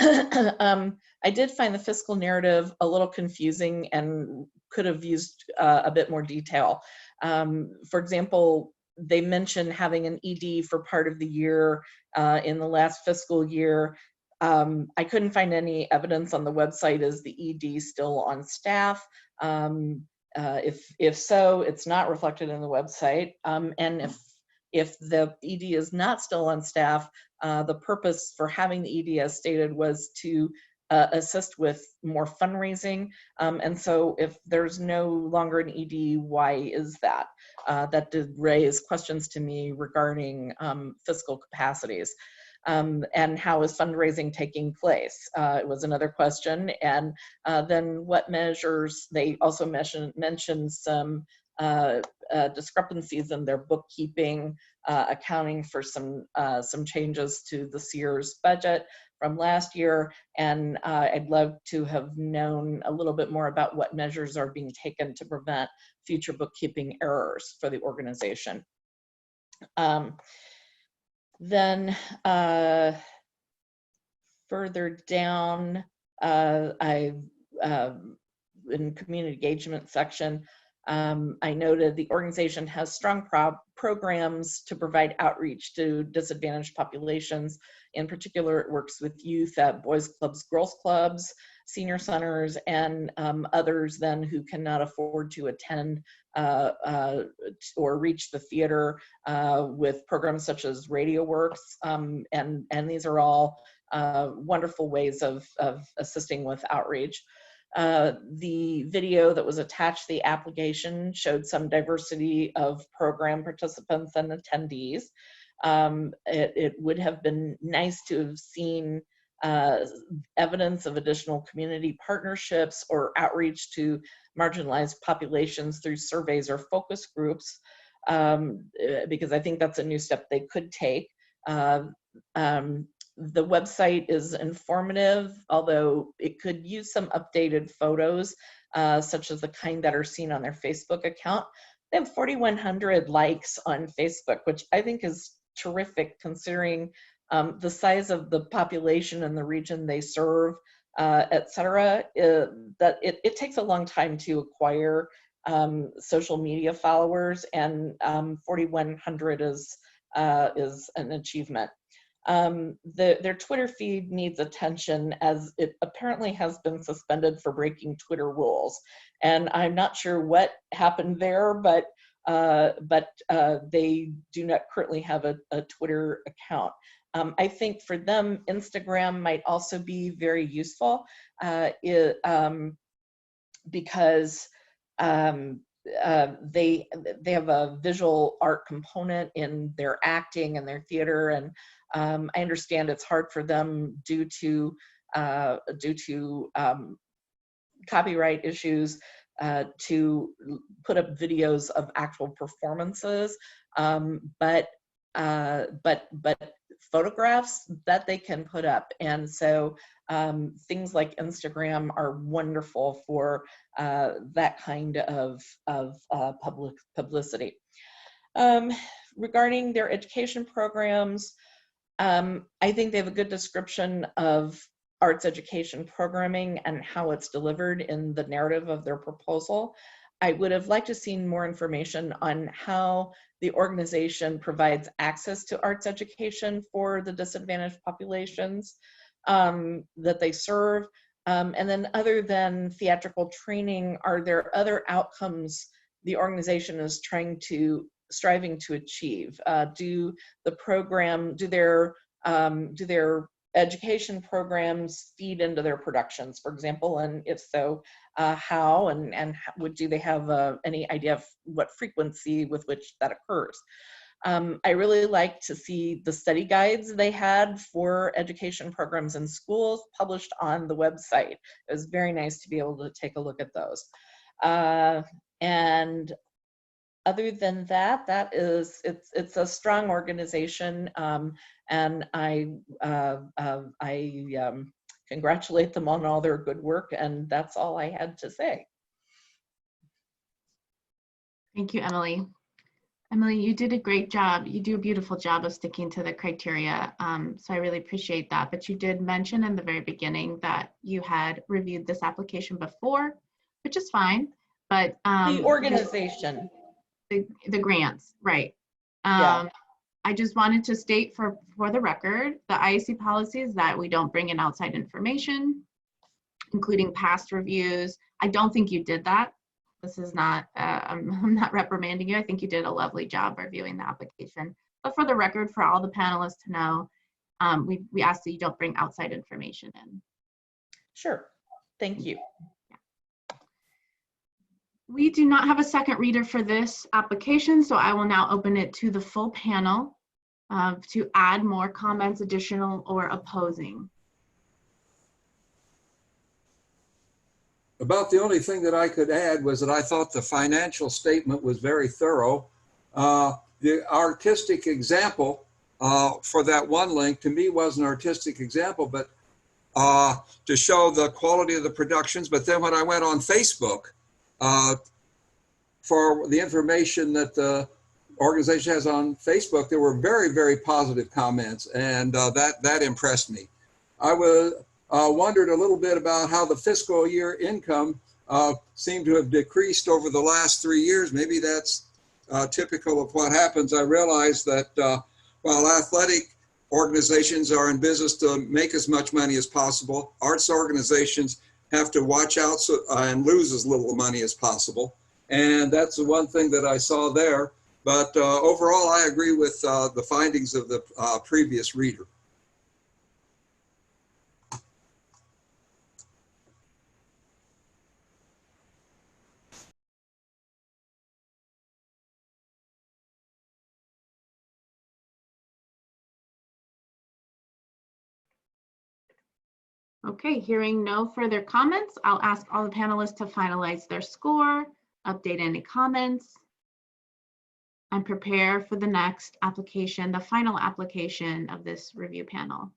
I did find the fiscal narrative a little confusing and could have used a bit more detail. For example, they mentioned having an ED for part of the year in the last fiscal year. I couldn't find any evidence on the website. Is the ED still on staff? If so, it's not reflected in the website. And if the ED is not still on staff, the purpose for having the ED, as stated, was to assist with more fundraising. And so if there's no longer an ED, why is that? That did raise questions to me regarding fiscal capacities. And how is fundraising taking place? It was another question. And then what measures, they also mentioned some discrepancies in their bookkeeping, accounting for some changes to this year's budget from last year. And I'd love to have known a little bit more about what measures are being taken to prevent future bookkeeping errors for the organization. Then further down, in community engagement section, I noted the organization has strong programs to provide outreach to disadvantaged populations. In particular, it works with youth at boys clubs, girls clubs, senior centers, and others then who cannot afford to attend or reach the theater with programs such as Radio Works. And these are all wonderful ways of assisting with outreach. The video that was attached to the application showed some diversity of program participants and attendees. It would have been nice to have seen evidence of additional community partnerships or outreach to marginalized populations through surveys or focus groups, because I think that's a new step they could take. The website is informative, although it could use some updated photos, such as the kind that are seen on their Facebook account. They have 4,100 likes on Facebook, which I think is terrific considering the size of the population and the region they serve, et cetera. That it takes a long time to acquire social media followers, and 4,100 is an achievement. Their Twitter feed needs attention, as it apparently has been suspended for breaking Twitter rules. And I'm not sure what happened there, but they do not currently have a Twitter account. I think for them, Instagram might also be very useful because they have a visual art component in their acting and their theater, and I understand it's hard for them due to copyright issues to put up videos of actual performances, but photographs that they can put up. And so things like Instagram are wonderful for that kind of public publicity. Regarding their education programs, I think they have a good description of arts education programming and how it's delivered in the narrative of their proposal. I would have liked to see more information on how the organization provides access to arts education for the disadvantaged populations that they serve. And then other than theatrical training, are there other outcomes the organization is striving to achieve? Do their education programs feed into their productions, for example, and if so, how, and do they have any idea of what frequency with which that occurs? I really like to see the study guides they had for education programs in schools published on the website. It was very nice to be able to take a look at those. And other than that, it's a strong organization, and I congratulate them on all their good work, and that's all I had to say. Thank you, Emily. Emily, you did a great job. You do a beautiful job of sticking to the criteria, so I really appreciate that. But you did mention in the very beginning that you had reviewed this application before, which is fine. But the organization. The grants, right. Yeah. I just wanted to state for the record, the IAC policy is that we don't bring in outside information, including past reviews. I don't think you did that. This is not, I'm not reprimanding you. I think you did a lovely job reviewing the application. But for the record, for all the panelists to know, we ask that you don't bring outside information in. Sure, thank you. We do not have a second reader for this application, so I will now open it to the full panel to add more comments, additional or opposing. About the only thing that I could add was that I thought the financial statement was very thorough. The artistic example for that one link to me was an artistic example, but to show the quality of the productions. But then when I went on Facebook, for the information that the organization has on Facebook, there were very, very positive comments, and that impressed me. I wondered a little bit about how the fiscal year income seem to have decreased over the last 3 years. Maybe that's typical of what happens. I realize that while athletic organizations are in business to make as much money as possible, arts organizations have to watch out and lose as little money as possible. And that's the one thing that I saw there. But overall, I agree with the findings of the previous reader. Okay, hearing no further comments, I'll ask all the panelists to finalize their score, update any comments, and prepare for the next application, the final application of this review panel.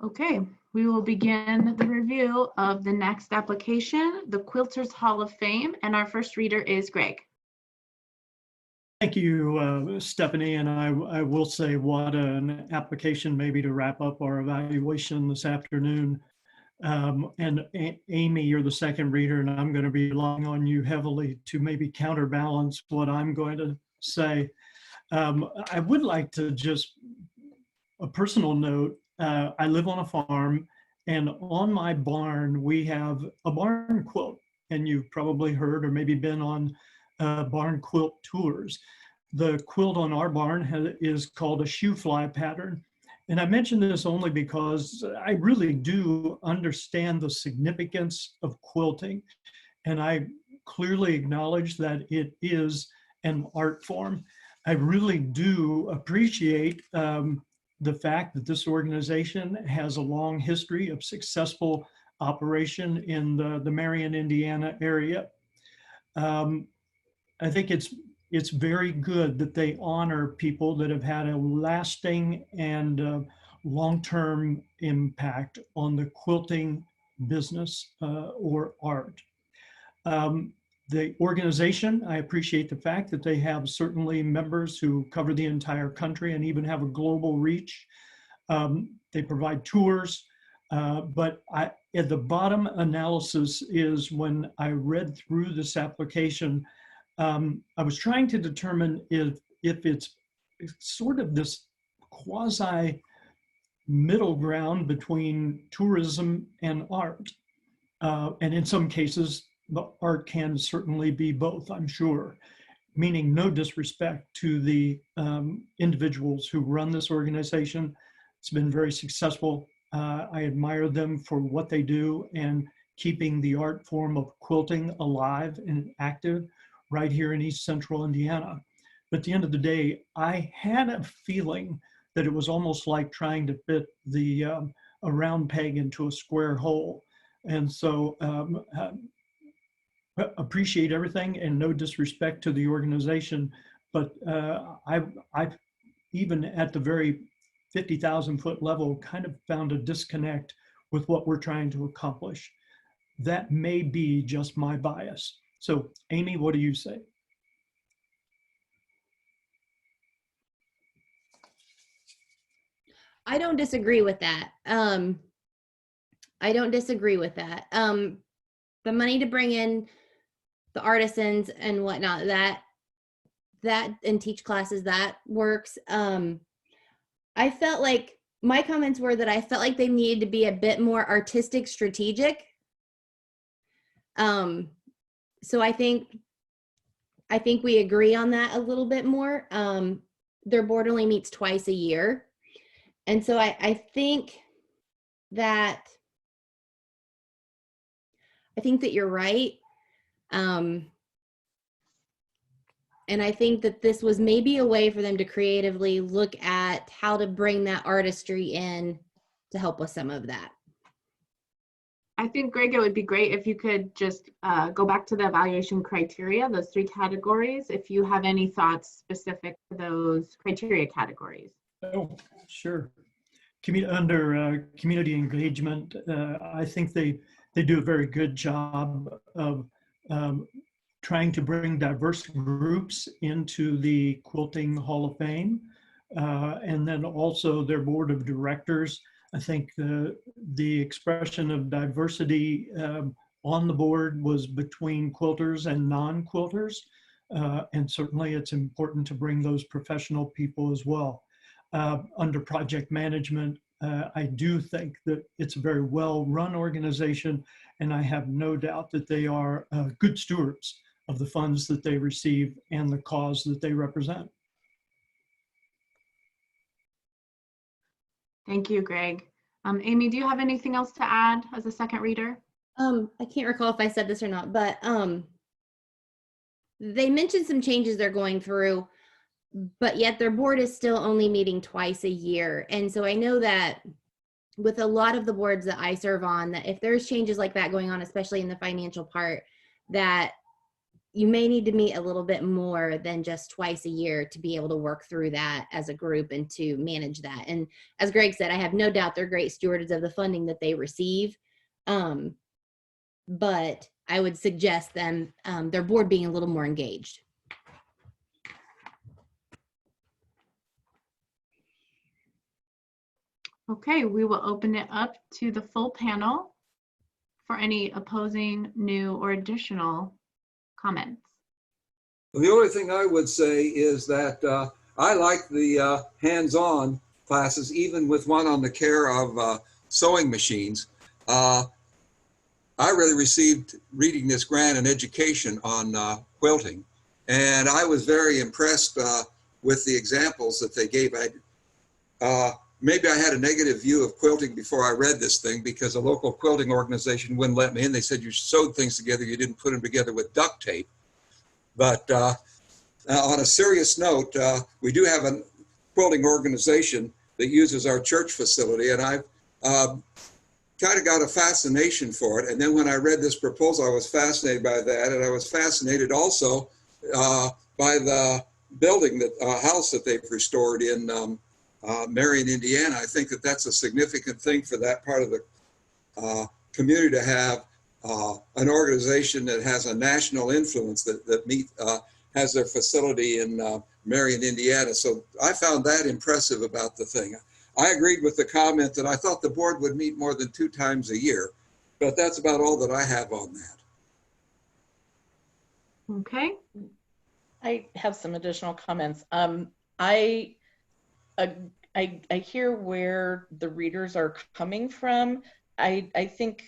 Okay, we will begin the review of the next application, the Quilters Hall of Fame, and our first reader is Greg. Thank you, Stephanie, and I will say what an application maybe to wrap up our evaluation this afternoon. And Amy, you're the second reader, and I'm going to be relying on you heavily to maybe counterbalance what I'm going to say. I would like to just, a personal note, I live on a farm, and on my barn, we have a barn quilt, and you've probably heard or maybe been on barn quilt tours. The quilt on our barn is called a shoe fly pattern. And I mention this only because I really do understand the significance of quilting. And I clearly acknowledge that it is an art form. I really do appreciate the fact that this organization has a long history of successful operation in the Marion, Indiana area. I think it's very good that they honor people that have had a lasting and long-term impact on the quilting business or art. The organization, I appreciate the fact that they have certainly members who cover the entire country and even have a global reach. They provide tours, but at the bottom analysis is when I read through this application, I was trying to determine if it's sort of this quasi middle ground between tourism and art. And in some cases, the art can certainly be both, I'm sure, meaning no disrespect to the individuals who run this organization. It's been very successful. I admire them for what they do and keeping the art form of quilting alive and active right here in East Central Indiana. But at the end of the day, I had a feeling that it was almost like trying to fit a round peg into a square hole. And so appreciate everything and no disrespect to the organization, but I've even at the very 50,000 foot level kind of found a disconnect with what we're trying to accomplish. That may be just my bias. So Amy, what do you say? I don't disagree with that. I don't disagree with that. The money to bring in the artisans and whatnot, that and teach classes, that works. I felt like my comments were that I felt like they needed to be a bit more artistic, strategic. So I think we agree on that a little bit more. Their board only meets twice a year. And so I think that you're right. And I think that this was maybe a way for them to creatively look at how to bring that artistry in to help with some of that. I think, Greg, it would be great if you could just go back to the evaluation criteria, those 3 categories, if you have any thoughts specific to those criteria categories. Oh, sure. Under community engagement, I think they do a very good job of trying to bring diverse groups into the Quilting Hall of Fame. And then also their board of directors. I think the expression of diversity on the board was between quilters and non-quilters. And certainly it's important to bring those professional people as well. Under project management, I do think that it's a very well-run organization, and I have no doubt that they are good stewards of the funds that they receive and the cause that they represent. Thank you, Greg. Amy, do you have anything else to add as a second reader? I can't recall if I said this or not, but they mentioned some changes they're going through, but yet their board is still only meeting twice a year. And so I know that with a lot of the boards that I serve on, that if there's changes like that going on, especially in the financial part, that you may need to meet a little bit more than just twice a year to be able to work through that as a group and to manage that. And as Greg said, I have no doubt they're great stewards of the funding that they receive. But I would suggest them, their board being a little more engaged. Okay, we will open it up to the full panel for any opposing, new, or additional comments. The only thing I would say is that I like the hands-on classes, even with one on the care of sewing machines. I really received reading this grant an education on quilting, and I was very impressed with the examples that they gave. Maybe I had a negative view of quilting before I read this thing, because a local quilting organization wouldn't let me in. They said you sewed things together, you didn't put them together with duct tape. But on a serious note, we do have a quilting organization that uses our church facility, and I've kind of got a fascination for it. And then when I read this proposal, I was fascinated by that, and I was fascinated also by the building, that house that they've restored in Marion, Indiana. I think that that's a significant thing for that part of the community, to have an organization that has a national influence that has their facility in Marion, Indiana. So I found that impressive about the thing. I agreed with the comment that I thought the board would meet more than 2 times a year, but that's about all that I have on that. Okay. I have some additional comments. I hear where the readers are coming from. I think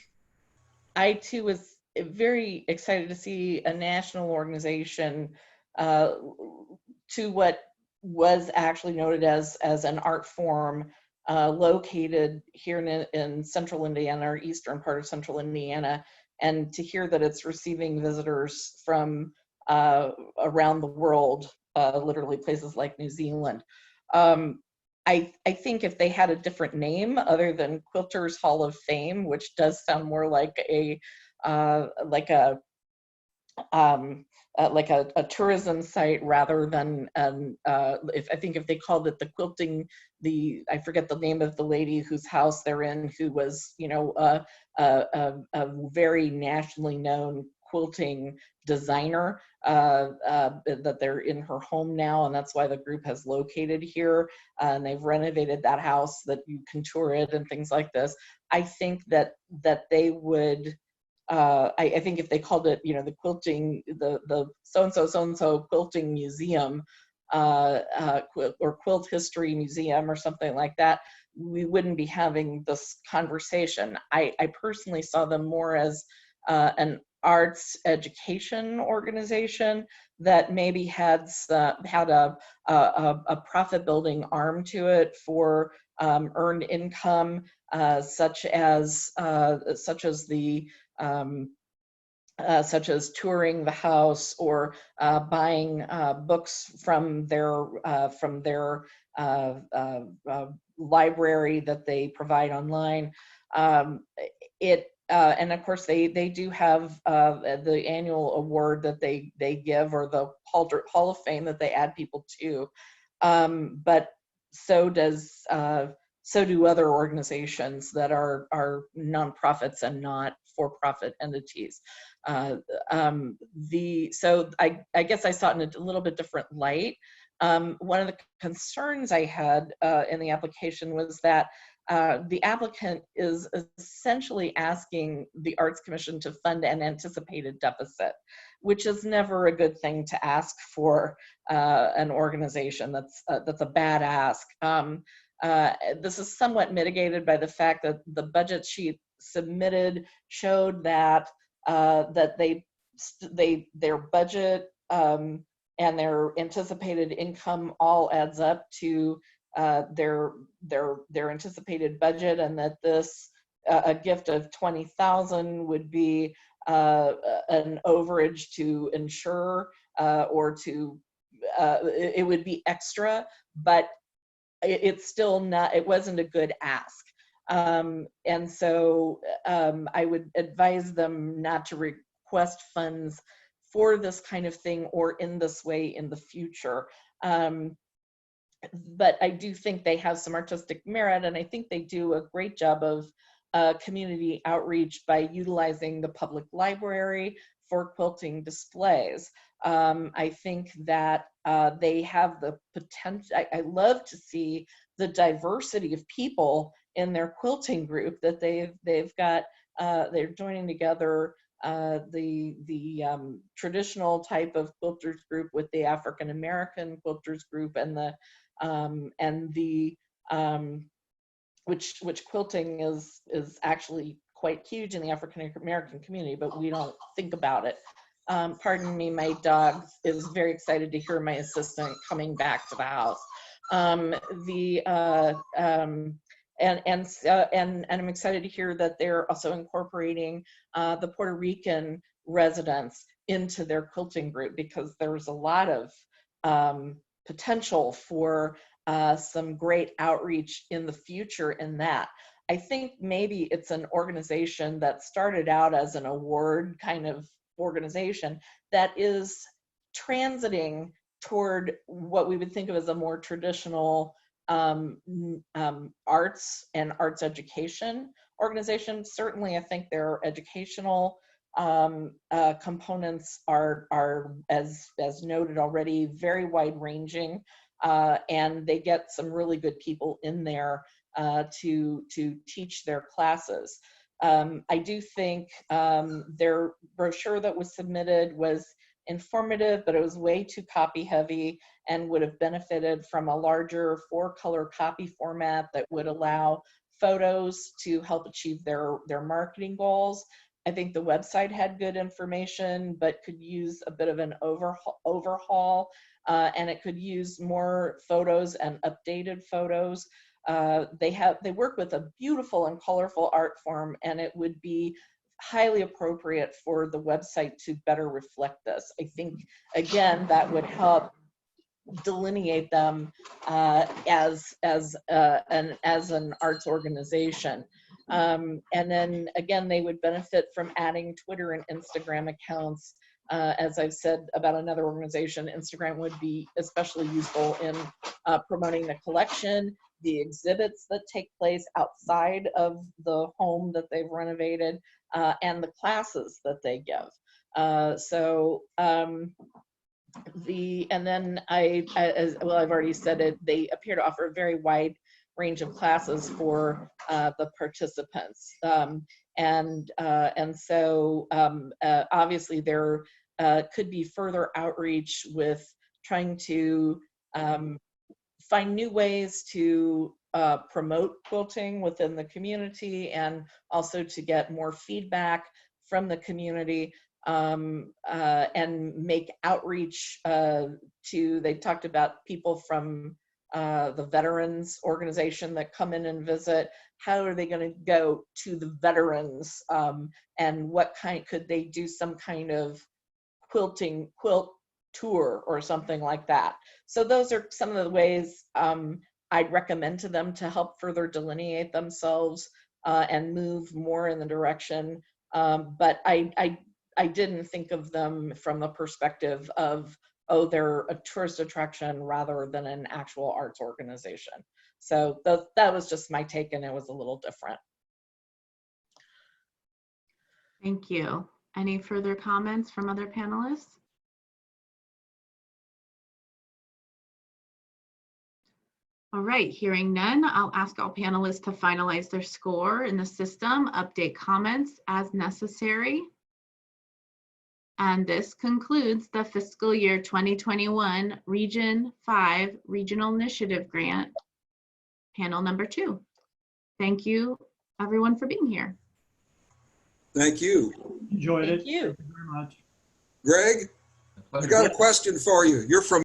I too was very excited to see a national organization to what was actually noted as an art form located here in central Indiana, or eastern part of central Indiana, and to hear that it's receiving visitors from around the world, literally places like New Zealand. I think if they had a different name other than Quilters Hall of Fame, which does sound more like a tourism site rather than if they called it the quilting, I forget the name of the lady whose house they're in, who was a very nationally known quilting designer, that they're in her home now, and that's why the group has located here, and they've renovated that house, that you can tour it and things like this. I think that they would, I think if they called it, the quilting, the so-and-so quilting museum, or quilt history museum or something like that, we wouldn't be having this conversation. I personally saw them more as an arts education organization that maybe had a profit building arm to it for earned income, such as the such as touring the house or buying books from their library that they provide online. And of course, they do have the annual award that they give, or the Hall of Fame that they add people to. But so do other organizations that are nonprofits and not for-profit entities. So I guess I saw it in a little bit different light. One of the concerns I had in the application was that the applicant is essentially asking the Arts Commission to fund an anticipated deficit, which is never a good thing to ask for an organization. That's a bad ask. This is somewhat mitigated by the fact that the budget sheet submitted showed that their budget and their anticipated income all adds up to their anticipated budget, and that this a gift of $20,000 would be an overage to insure or to it would be extra, but it's still not. It wasn't a good ask, and so I would advise them not to request funds for this kind of thing or in this way in the future. But I do think they have some artistic merit, and I think they do a great job of community outreach by utilizing the public library for quilting displays. I think that they have the potential. I love to see the diversity of people in their quilting group that they've got. They're joining together the traditional type of quilters group with the African American quilters group, and which quilting is actually quite huge in the African American community, but we don't think about it. Pardon me, my dog is very excited to hear my assistant coming back to the house. And I'm excited to hear that they're also incorporating the Puerto Rican residents into their quilting group, because there's a lot of potential for some great outreach in the future in that. I think maybe it's an organization that started out as an award kind of organization that is transiting toward what we would think of as a more traditional arts and arts education organization. Certainly, I think their educational components are as noted already, very wide ranging, and they get some really good people in there to teach their classes. I do think their brochure that was submitted was informative, but it was way too copy heavy and would have benefited from a larger 4-color copy format that would allow photos to help achieve their marketing goals. I think the website had good information, but could use a bit of an overhaul, and it could use more photos and updated photos. They work with a beautiful and colorful art form, and it would be highly appropriate for the website to better reflect this. I think, again, that would help delineate them as an arts organization. And then again, they would benefit from adding Twitter and Instagram accounts. As I've said about another organization, Instagram would be especially useful in promoting the collection, the exhibits that take place outside of the home that they've renovated, and the classes that they give. And then I've already said it, they appear to offer a very wide range of classes for the participants. Obviously there could be further outreach with trying to find new ways to promote quilting within the community, and also to get more feedback from the community, and make outreach they talked about people from the veterans organization that come in and visit, how are they going to go to the veterans, and what kind, could they do some kind of quilt tour or something like that. So those are some of the ways I'd recommend to them to help further delineate themselves and move more in the direction. But I didn't think of them from the perspective of, oh, they're a tourist attraction rather than an actual arts organization. So that was just my take, and it was a little different. Thank you. Any further comments from other panelists? All right, hearing none, I'll ask all panelists to finalize their score in the system, update comments as necessary. And this concludes the fiscal year 2021 Region 5 Regional Initiative Grant, panel number 2. Thank you, everyone, for being here. Thank you. Enjoyed it. Thank you. Thank you very much. Greg, I got a question for you. You're from